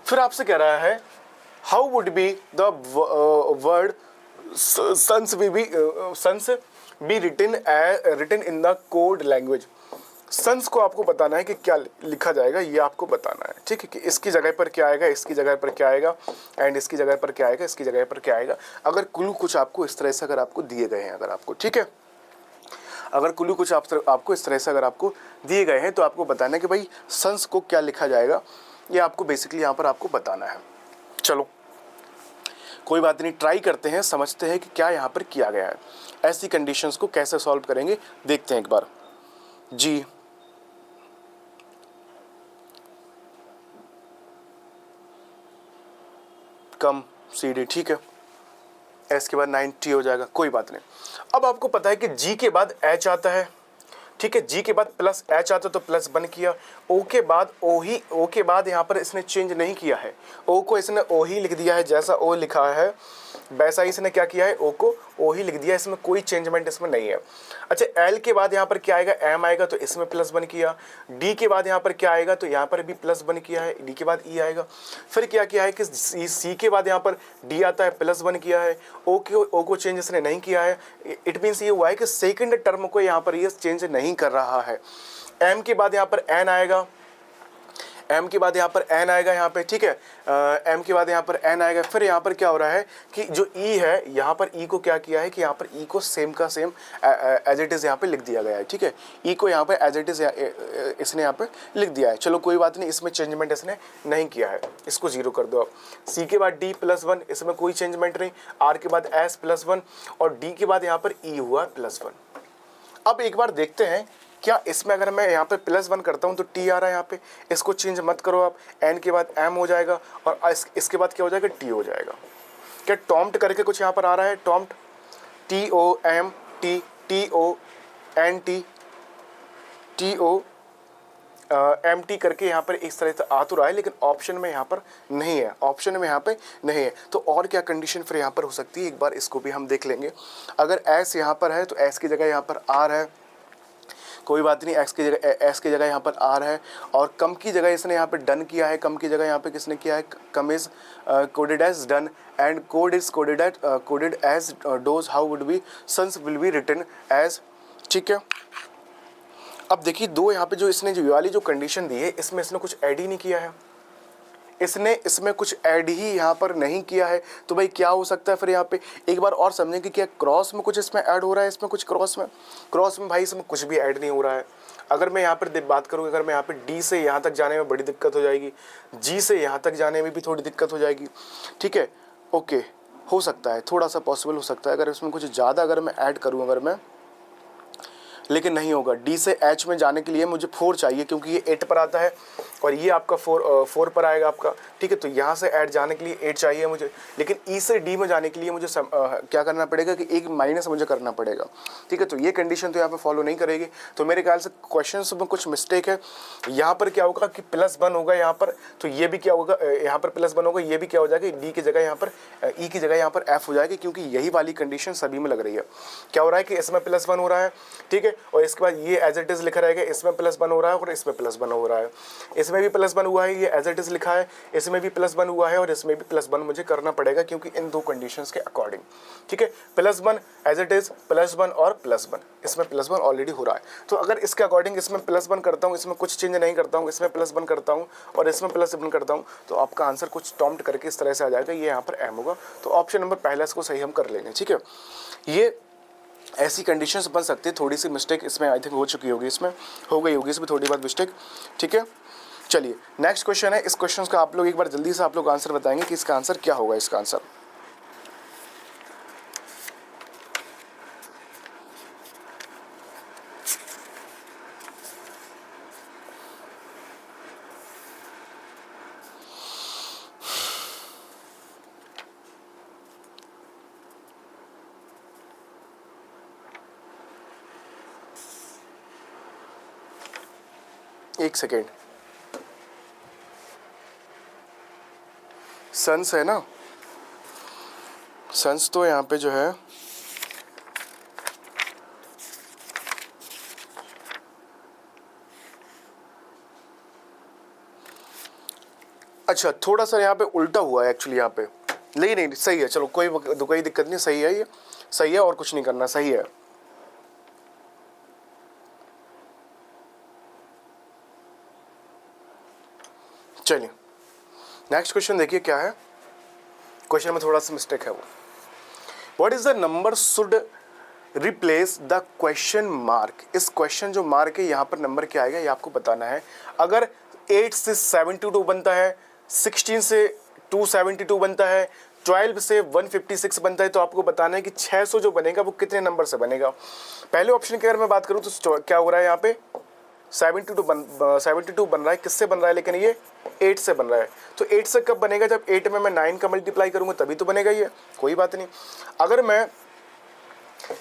फिर आपसे कह रहा है how would be the word sons be written in the code language. Sons को आपको बताना है कि क्या लिखा जाएगा, ये आपको बताना है। ठीक है, कि इसकी जगह पर क्या आएगा, इसकी जगह पर क्या आएगा, एंड इसकी जगह पर क्या आएगा, इसकी जगह पर क्या आएगा। अगर क्लू कुछ आपको इस तरह से अगर आपको दिए गए हैं, अगर आपको, ठीक है, अगर क्लू कुछ आपको इस तरह से अगर आपको दिए गए हैं, तो आपको बताना है कि भाई सन्स को क्या लिखा जाएगा, ये आपको बेसिकली यहाँ पर आपको बताना है। चलो कोई बात नहीं, ट्राई करते हैं, समझते हैं कि क्या यहाँ पर किया गया है, ऐसी कंडीशंस को कैसे सॉल्व करेंगे देखते हैं एक बार जी। कम CD, ठीक है, एस के बाद 9T हो जाएगा, कोई बात नहीं। अब आपको पता है कि G के बाद H आता है, ठीक है, G के बाद प्लस H आता तो प्लस बन किया, O के बाद O ही, O के बाद यहाँ पर इसने चेंज नहीं किया है, O को इसने O ही लिख दिया है, जैसा O लिखा है वैसा ही इसने क्या किया है, O को O ही लिख दिया, इसमें कोई चेंजमेंट इसमें नहीं है। अच्छा, L के बाद यहाँ पर क्या आएगा, M आएगा तो इसमें प्लस बन किया, D के बाद यहाँ पर क्या आएगा तो यहाँ पर भी प्लस बन किया है, D के बाद E आएगा, फिर क्या किया है कि C के बाद यहाँ पर D आता है, प्लस बन किया है, O को चेंज इसने नहीं किया है, इट मीन्स ये हुआ है कि सेकेंड टर्म को यहाँ पर ये चेंज नहीं कर रहा है। M के बाद यहाँ पर N आएगा, M के बाद यहाँ पर N आएगा यहाँ पे, ठीक है, M के बाद यहाँ पर N आएगा, फिर यहाँ पर क्या हो रहा है कि जो E है यहाँ पर E को क्या किया है कि यहाँ पर E को सेम का सेम एज इट इज़ यहाँ पे लिख दिया गया है, ठीक है, E को यहाँ पे एज इट इज़ इसने यहाँ पे लिख दिया है। चलो कोई बात नहीं, इसमें चेंजमेंट इसने नहीं किया है, इसको 0 कर दो आप। C के बाद D +1, इसमें कोई चेंजमेंट नहीं, R के बाद S +1 और D के बाद यहाँ पर E हुआ +1। अब एक बार देखते हैं क्या इसमें अगर मैं यहाँ पे +1 करता हूँ तो T आ रहा है यहाँ पे, इसको चेंज मत करो आप, N के बाद M हो जाएगा और इसके बाद क्या हो जाएगा, T हो जाएगा। क्या टॉम्ट करके कुछ यहाँ पर आ रहा है, टॉम्ट, TOMT, TONT, TOMT करके यहाँ पर इस तरह से आ तो रहा है, लेकिन ऑप्शन में यहाँ पर नहीं है, ऑप्शन में यहाँ पे नहीं है। तो और क्या कंडीशन फिर यहाँ पर हो सकती है, एक बार इसको भी हम देख लेंगे। अगर S यहाँ पर है तो S की जगह यहाँ पर R है, कोई बात नहीं, S की जगह यहाँ पर R है, और कम की जगह इसने यहाँ पे डन किया है, कम की जगह यहाँ पे किसने किया है, come is coded as done and code is coded as does, how would be sons will be written as, ठीक है। अब देखिए दो यहाँ पे जो इसने जो वाली जो कंडीशन दी है, इसमें इसने कुछ ऐड ही नहीं किया है, इसने इसमें कुछ ऐड ही यहाँ पर नहीं किया है, तो भाई क्या हो सकता है फिर यहाँ पे एक बार और समझें कि क्या क्रॉस में कुछ इसमें ऐड हो रहा है, इसमें कुछ क्रॉस में भाई इसमें कुछ भी ऐड नहीं हो रहा है। अगर मैं यहाँ पर बात करूँ, अगर मैं यहाँ पे D से यहाँ तक जाने में बड़ी दिक्कत हो जाएगी, G से यहाँ तक जाने में भी थोड़ी दिक्कत हो जाएगी, ठीक है, ओके, हो सकता है, थोड़ा सा पॉसिबल हो सकता है अगर इसमें कुछ ज़्यादा अगर मैं ऐड करूँ, अगर मैं, लेकिन नहीं होगा। D से H में जाने के लिए मुझे 4 चाहिए, क्योंकि ये 8 पर आता है और ये आपका 4 पर आएगा आपका, ठीक है, तो यहाँ से ऐड जाने के लिए 8 चाहिए मुझे, लेकिन E से D में जाने के लिए मुझे क्या करना पड़ेगा कि एक माइनस मुझे करना पड़ेगा, ठीक है, तो ये कंडीशन तो यहाँ पे फॉलो नहीं करेगी। तो मेरे ख्याल से क्वेश्चन में कुछ मिस्टेक है। यहाँ पर क्या होगा कि +1 होगा यहाँ पर, तो ये भी क्या होगा, यहाँ पर +1 होगा, ये भी क्या हो जाएगा, D की जगह यहाँ पर E की जगह यहाँ पर F हो जाएगी, क्योंकि यही वाली कंडीशन सभी में लग रही है। क्या हो रहा है कि इसमें +1 हो रहा है, ठीक है, और इसके बाद ये एज इट इज़ लिखा रहेगा, इसमें +1 हो रहा है और इसमें +1 हो रहा है, इसमें भी +1 हुआ है, ये एज इट इज़ लिखा है, इसमें भी +1 हुआ है और इसमें भी +1 मुझे करना पड़ेगा, क्योंकि इन दो कंडीशंस के अकॉर्डिंग, ठीक है, +1 एज इट इज़, +1 और +1, इसमें +1 ऑलरेडी हो रहा है। तो अगर इसके अकॉर्डिंग इसमें +1 करता हूँ, इसमें कुछ चेंज नहीं करता हूँ, इसमें +1 करता हूँ और इसमें +1 करता हूँ, तो आपका आंसर कुछ टॉम्ट करके इस तरह से आ जाएगा, ये यहाँ पर M होगा। तो ऑप्शन नंबर पहला इसको सही हम कर लेंगे, ठीक है। ये ऐसी कंडीशंस बन सकती है, थोड़ी सी मिस्टेक इसमें आई थिंक हो चुकी होगी, इसमें हो गई होगी इसमें थोड़ी बहुत मिस्टेक, ठीक है। चलिए नेक्स्ट क्वेश्चन है, इस क्वेश्चन का आप लोग एक बार जल्दी से आप लोग आंसर बताएंगे कि इसका आंसर क्या होगा, इसका आंसर। एक सेकेंड, सन्स है ना, सन्स तो यहाँ पे जो है अच्छा थोड़ा सा यहाँ पे उल्टा हुआ है एक्चुअली यहाँ पे, नहीं सही है, चलो कोई दिक्कत नहीं, सही है, ये सही है और कुछ नहीं करना, सही है। चलिए नेक्स्ट क्वेश्चन देखिए क्या है, क्वेश्चन में थोड़ा सा मिस्टेक है वो। What is the number should replace the question mark. इस क्वेश्चन जो मार्क है यहाँ पर नंबर क्या आएगा ये आपको बताना है। अगर 8 से 72 बनता है, 16 से 272 बनता है, 12 से 156 बनता है, तो आपको बताना है कि 600 जो बनेगा वो कितने नंबर से बनेगा। पहले ऑप्शन की अगर मैं बात करूं तो क्या हो रहा है यहाँ पे 72 बन रहा है, किससे बन रहा है, लेकिन ये 8 से बन रहा है। तो 8 से कब बनेगा, जब 8 में मैं 9 का मल्टीप्लाई करूंगा तभी तो बनेगा ये, कोई बात नहीं। अगर मैं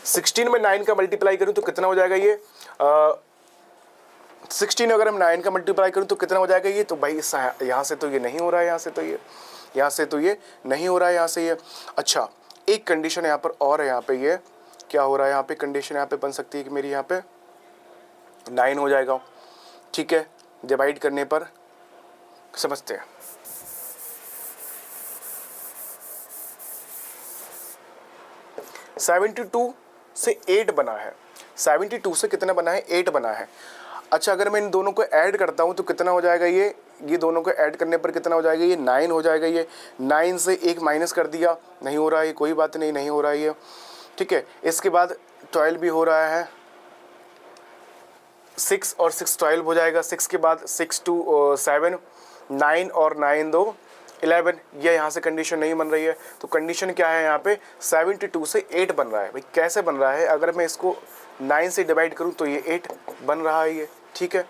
16 में 9 का मल्टीप्लाई करूं तो कितना हो जाएगा ये 16 अगर हम 9 का मल्टीप्लाई करूं तो कितना हो जाएगा ये, तो भाई यहाँ से तो ये नहीं हो रहा है, यहाँ से तो ये नहीं हो रहा है, यहाँ से ये। अच्छा, एक कंडीशन यहाँ पर और है, यहाँ पे ये क्या हो रहा है, यहाँ पे कंडीशन यहाँ पे बन सकती है कि मेरी यहाँ पे 9 हो जाएगा, ठीक है, डिवाइड करने पर। समझते हैं, सेवेंटी टू से 8 बना है, 72 से कितना बना है, 8 बना है। अच्छा, अगर मैं इन दोनों को ऐड करता हूँ तो कितना हो जाएगा ये दोनों को ऐड करने पर कितना हो जाएगा, ये 9 हो जाएगा। ये 9 से 1 माइनस कर दिया, नहीं हो रहा है, कोई बात नहीं हो रहा है ये, ठीक है। इसके बाद 12 भी हो रहा है, 6 और 6 12 हो जाएगा। 6 के बाद 6 2 7, 9 और 9 2 11, ये यहाँ से कंडीशन नहीं बन रही है। तो कंडीशन क्या है यहाँ पे, 72 से 8 बन रहा है। भाई कैसे बन रहा है, अगर मैं इसको 9 से डिवाइड करूँ तो ये 8 बन रहा है ये, ठीक है।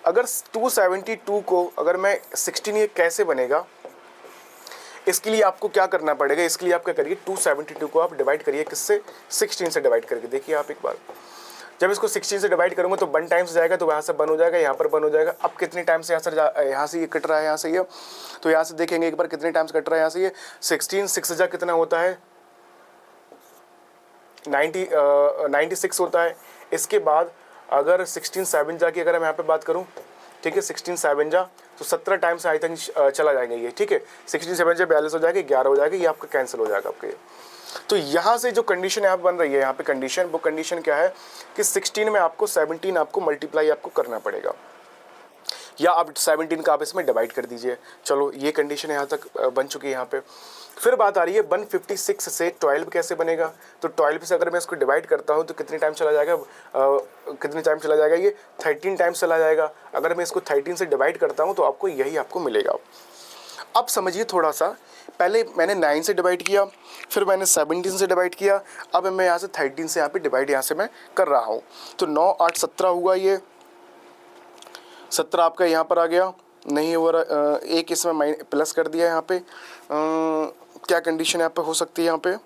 अगर 272 को अगर मैं 16, ये कैसे बनेगा, इसके लिए आपको क्या करना पड़ेगा, इसके लिए आप क्या करिए, 272 को आप डिवाइड करिए किससे, 16 से डिवाइड करके देखिए आप एक बार। जब इसको 16 से डिवाइड करूंगा तो 1 टाइम्स जाएगा, तो यहाँ से 1 हो जाएगा, यहाँ पर 1 हो जाएगा। अब कितने टाइम्स यहाँ से ये कट रहा है, यहाँ से ये, तो यहाँ से देखेंगे एक बार कितने टाइम्स कट रहा है यहाँ से ये, 16 6 जा कितना होता है 96 होता है। इसके बाद अगर 16 7 जा की अगर मैं यहाँ पे बात करूँ, ठीक है, 16 7 जा तो 17 टाइम्स आई थिंक चला जाएंगे ये, ठीक है। 16 7 जा 42 हो जाएगा, 11 हो जाएगा, ये आपका कैंसिल हो जाएगा आपके। तो यहाँ से जो कंडीशन यहाँ बन रही है, यहाँ पे कंडीशन, वो कंडीशन क्या है कि 16 में आपको 17 आपको मल्टीप्लाई आपको करना पड़ेगा, या आप 17 का आप इसमें डिवाइड कर दीजिए। चलो, ये कंडीशन यहाँ तक बन चुकी है यहाँ पे। फिर बात आ रही है 156 से 12 कैसे बनेगा। तो 12 से अगर मैं इसको डिवाइड करता हूँ तो कितने टाइम चला जाएगा, कितने टाइम चला जाएगा, ये 13 टाइम्स चला जाएगा। अगर मैं इसको 13 से डिवाइड करता हूँ तो आपको यही आपको मिलेगा। अब समझिए थोड़ा सा, पहले मैंने 9 से डिवाइड किया, फिर मैंने 17 से डिवाइड किया, अब मैं यहाँ से 13 से यहाँ पे डिवाइड यहाँ से मैं कर रहा हूँ। तो 9 8 17 हुआ, ये 17 आपका यहाँ पर आ गया, नहीं हो रहा, एक इसमें प्लस कर दिया यहाँ पे। क्या कंडीशन यहाँ पे हो सकती है, यहाँ पे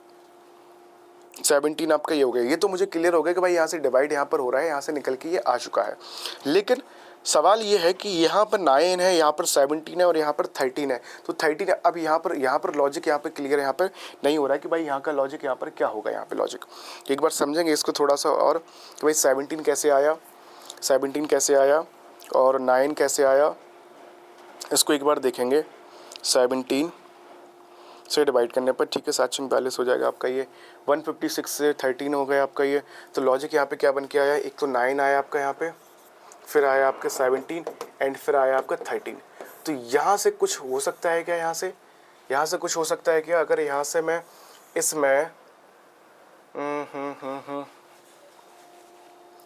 17 आपका ये हो गया। ये तो मुझे क्लियर हो गया कि भाई यहाँ से डिवाइड यहाँ पर हो रहा है, यहाँ से निकल के ये आ चुका है। लेकिन सवाल ये है कि यहाँ पर 9 है, यहाँ पर 17 है और यहाँ पर 13 है। तो 13 है, अब यहाँ पर लॉजिक यहाँ पर क्लियर यहाँ पर नहीं हो रहा है कि भाई यहाँ का लॉजिक यहाँ पर क्या होगा। यहाँ पे लॉजिक एक बार समझेंगे इसको थोड़ा सा और, कि भाई 17 कैसे आया, 17 कैसे आया और 9 कैसे आया, इसको एक बार देखेंगे। 17 से डिवाइड करने पर, ठीक है, 742 हो जाएगा आपका ये। 156 से 13 हो गया आपका ये। तो लॉजिक यहाँ पे क्या बन के आया, एक तो 9 आया आपका यहाँ पे, फिर आया आपका 17 एंड फिर आया आपका 13। तो यहाँ से कुछ हो सकता है क्या, यहाँ से कुछ हो सकता है क्या, अगर यहाँ से मैं इसमें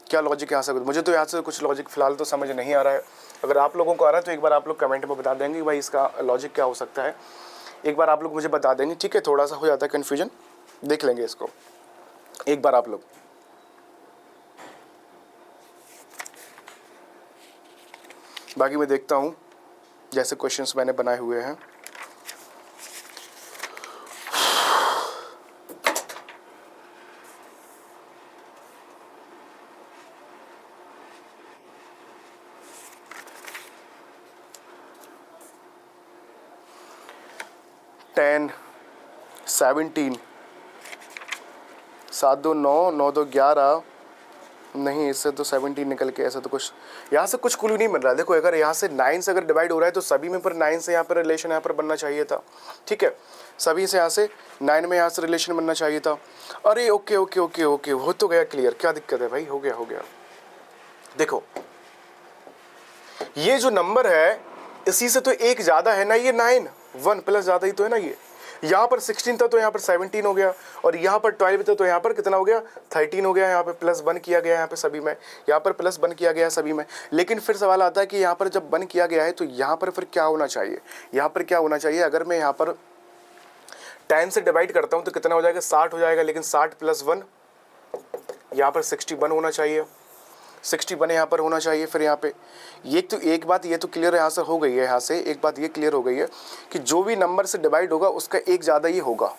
क्या लॉजिक यहाँ से, मुझे तो यहाँ से कुछ लॉजिक फ़िलहाल तो समझ नहीं आ रहा है। अगर आप लोगों को आ रहा है तो एक बार आप लोग कमेंट में बता देंगे कि भाई इसका लॉजिक क्या हो सकता है, एक बार आप लोग मुझे बता देंगे, ठीक है। थोड़ा सा हो जाता है कन्फ्यूजन, देख लेंगे इसको एक बार आप लोग। बाकी मैं देखता हूँ जैसे क्वेश्चंस मैंने बनाए हुए हैं। टेन 17 7 2 9 9 2 11, नहीं इससे तो 17 निकल के, ऐसा तो कुछ यहाँ से कुछ क्लू नहीं मिल रहा है। देखो, अगर यहाँ से 9 से अगर डिवाइड हो रहा है तो सभी में पर 9 से यहाँ पर रिलेशन यहाँ पर बनना चाहिए था, ठीक है। सभी से यहाँ से 9 में यहाँ से रिलेशन बनना चाहिए था। अरे ओके ओके ओके ओके, हो तो गया क्लियर, क्या दिक्कत है भाई, हो गया। देखो, ये जो नंबर है इसी से तो एक ज़्यादा है ना, ये 9 1 प्लस ज़्यादा ही तो है ना। ये यहाँ पर 16 था तो यहाँ पर 17 हो गया, और यहाँ पर 12 था तो यहाँ पर कितना हो गया, 13 हो गया। यहाँ पे प्लस 1 किया गया, यहाँ पे सभी में, यहाँ पर प्लस 1 किया गया सभी में। लेकिन फिर सवाल आता है कि यहाँ पर जब 1 किया गया है तो यहाँ पर फिर क्या होना चाहिए, यहाँ पर क्या होना चाहिए। अगर मैं यहाँ पर 10 से डिवाइड करता हूँ तो कितना हो जाएगा, 60 हो जाएगा, लेकिन 60 + 1 यहाँ पर 61 होना चाहिए, 61 यहाँ पर होना चाहिए। फिर यहाँ पे ये तो एक बात ये तो क्लियर यहाँ से हो गई है, यहाँ से एक बात ये क्लियर हो गई है कि जो भी नंबर से डिवाइड होगा उसका एक ज़्यादा ये होगा,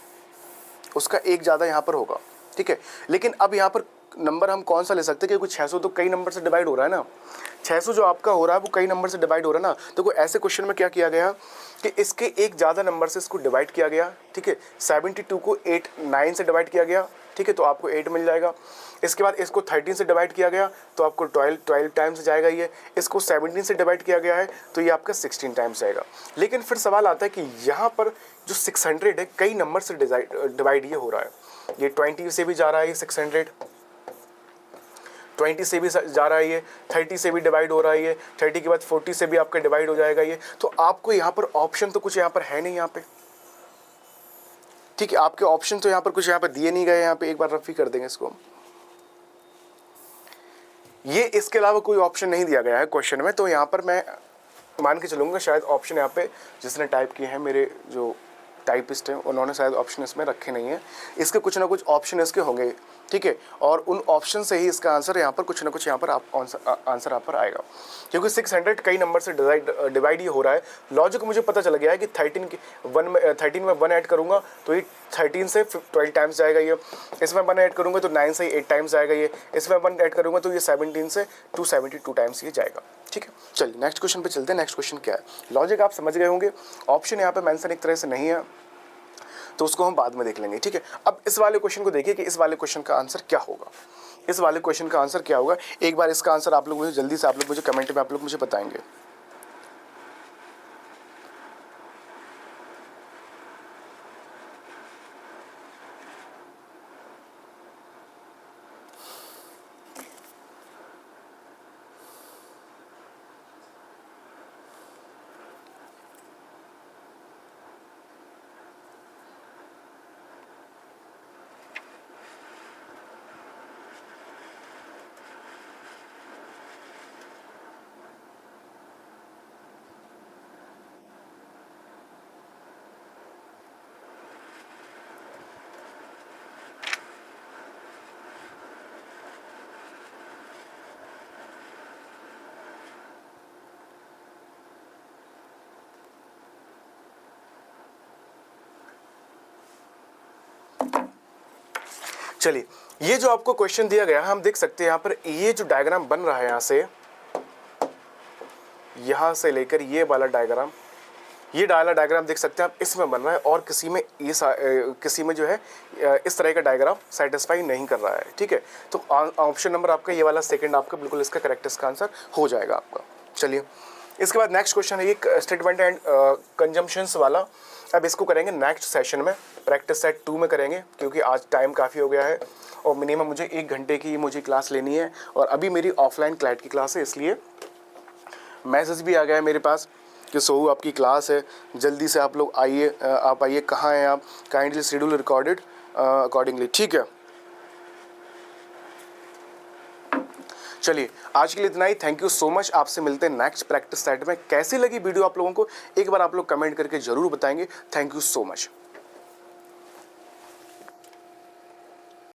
उसका एक ज़्यादा यहाँ पर होगा, ठीक है। लेकिन अब यहाँ पर नंबर हम कौन सा ले सकते हैं, क्योंकि 600 तो कई नंबर से डिवाइड हो रहा है ना, 600 जो आपका हो रहा है वो कई नंबर से डिवाइड हो रहा है ना। तो कोई ऐसे क्वेश्चन में क्या किया गया कि इसके एक ज़्यादा नंबर से इसको डिवाइड किया गया, ठीक है। 72 को 9 से डिवाइड किया गया, ठीक है, तो आपको 8 मिल जाएगा। इसके बाद इसको 13 से डिवाइड किया गया तो आपको 12 टाइम्स जाएगा ये। इसको 17 से डिवाइड किया गया है तो ये आपका 16 टाइम्स जाएगा। लेकिन फिर सवाल आता है कि यहाँ पर जो 600 है कई नंबर से डिवाइड ये हो रहा है, ये 20 से भी जा रहा है, ये 600 20 से भी जा रहा है, ये 30 से भी डिवाइड हो रहा है, ये 30 के बाद 40 से भी आपका डिवाइड हो जाएगा ये। तो आपको यहाँ पर ऑप्शन तो कुछ यहाँ पर है नहीं यहाँ पे, ठीक है, आपके ऑप्शन तो यहाँ पर कुछ यहाँ पर दिए नहीं गए। यहाँ पे एक बार रफ ही कर देंगे इसको, ये इसके अलावा कोई ऑप्शन नहीं दिया गया है क्वेश्चन में। तो यहाँ पर मैं मान के चलूँगा शायद ऑप्शन यहाँ पे जिसने टाइप किए हैं, मेरे जो टाइपिस्ट हैं उन्होंने शायद ऑप्शन इसमें रखे नहीं है, इसके कुछ ना कुछ ऑप्शन इसके होंगे, ठीक है। और उन ऑप्शन से ही इसका आंसर यहाँ पर कुछ ना कुछ यहाँ पर आंसर यहाँ पर आएगा, क्योंकि 600 कई नंबर से डिवाइड ये हो रहा है। लॉजिक मुझे पता चल गया है कि 13 में 1 ऐड करूँगा तो ये 13 से 12 टाइम्स जाएगा ये, इसमें 1 ऐड करूँगा तो 9 से 8 टाइम्स जाएगा ये, इसमें 1 ऐड करूँगा तो ये 17 से 272 टाइम्स ये जाएगा, ठीक है। चलिए नेक्स्ट क्वेश्चन पे चलते हैं। नेक्स्ट क्वेश्चन क्या है, लॉजिक आप समझ गए होंगे। ऑप्शन यहाँ पे मेंशन एक तरह से नहीं है तो उसको हम बाद में देख लेंगे, ठीक है। अब इस वाले क्वेश्चन को देखिए कि इस वाले क्वेश्चन का आंसर क्या होगा, इस वाले क्वेश्चन का आंसर क्या होगा। एक बार इसका आंसर आप लोग मुझे जल्दी से आप लोग मुझे कमेंट में आप लोग मुझे बताएंगे। चलिए ये जो आपको क्वेश्चन दिया गया हम देख सकते हैं यहाँ पर ये जो डायग्राम बन रहा है यहाँ से लेकर ये वाला डायग्राम, ये डायग्राम देख सकते हैं आप, इसमें बन रहा है और किसी में ये किसी में जो है इस तरह का डायग्राम सेटिस्फाई नहीं कर रहा है, ठीक है। तो ऑप्शन नंबर आपका ये वाला सेकंड आपका बिल्कुल इसका करेक्ट इसका आंसर हो जाएगा आपका। चलिए इसके बाद नेक्स्ट क्वेश्चन है ये स्टेटमेंट एंड कंजम्पशंस वाला। अब इसको करेंगे नेक्स्ट सेशन में, प्रैक्टिस सेट 2 में करेंगे, क्योंकि आज टाइम काफ़ी हो गया है और मिनिमम मुझे 1 घंटे की मुझे क्लास लेनी है और अभी मेरी ऑफलाइन क्लैट की क्लास है, इसलिए मैसेज भी आ गया है मेरे पास कि सोहू आपकी क्लास है, जल्दी से आप लोग आइए, आप आइए, कहाँ हैं आप, काइंडली शेड्यूल रिकॉर्डेड अकॉर्डिंगली, ठीक है। चलिए आज के लिए इतना ही, थैंक यू सो मच। आपसे मिलते हैं नेक्स्ट प्रैक्टिस सेट में। कैसी लगी वीडियो आप लोगों को एक बार आप लोग कमेंट करके ज़रूर बताएंगे। Thank you so much.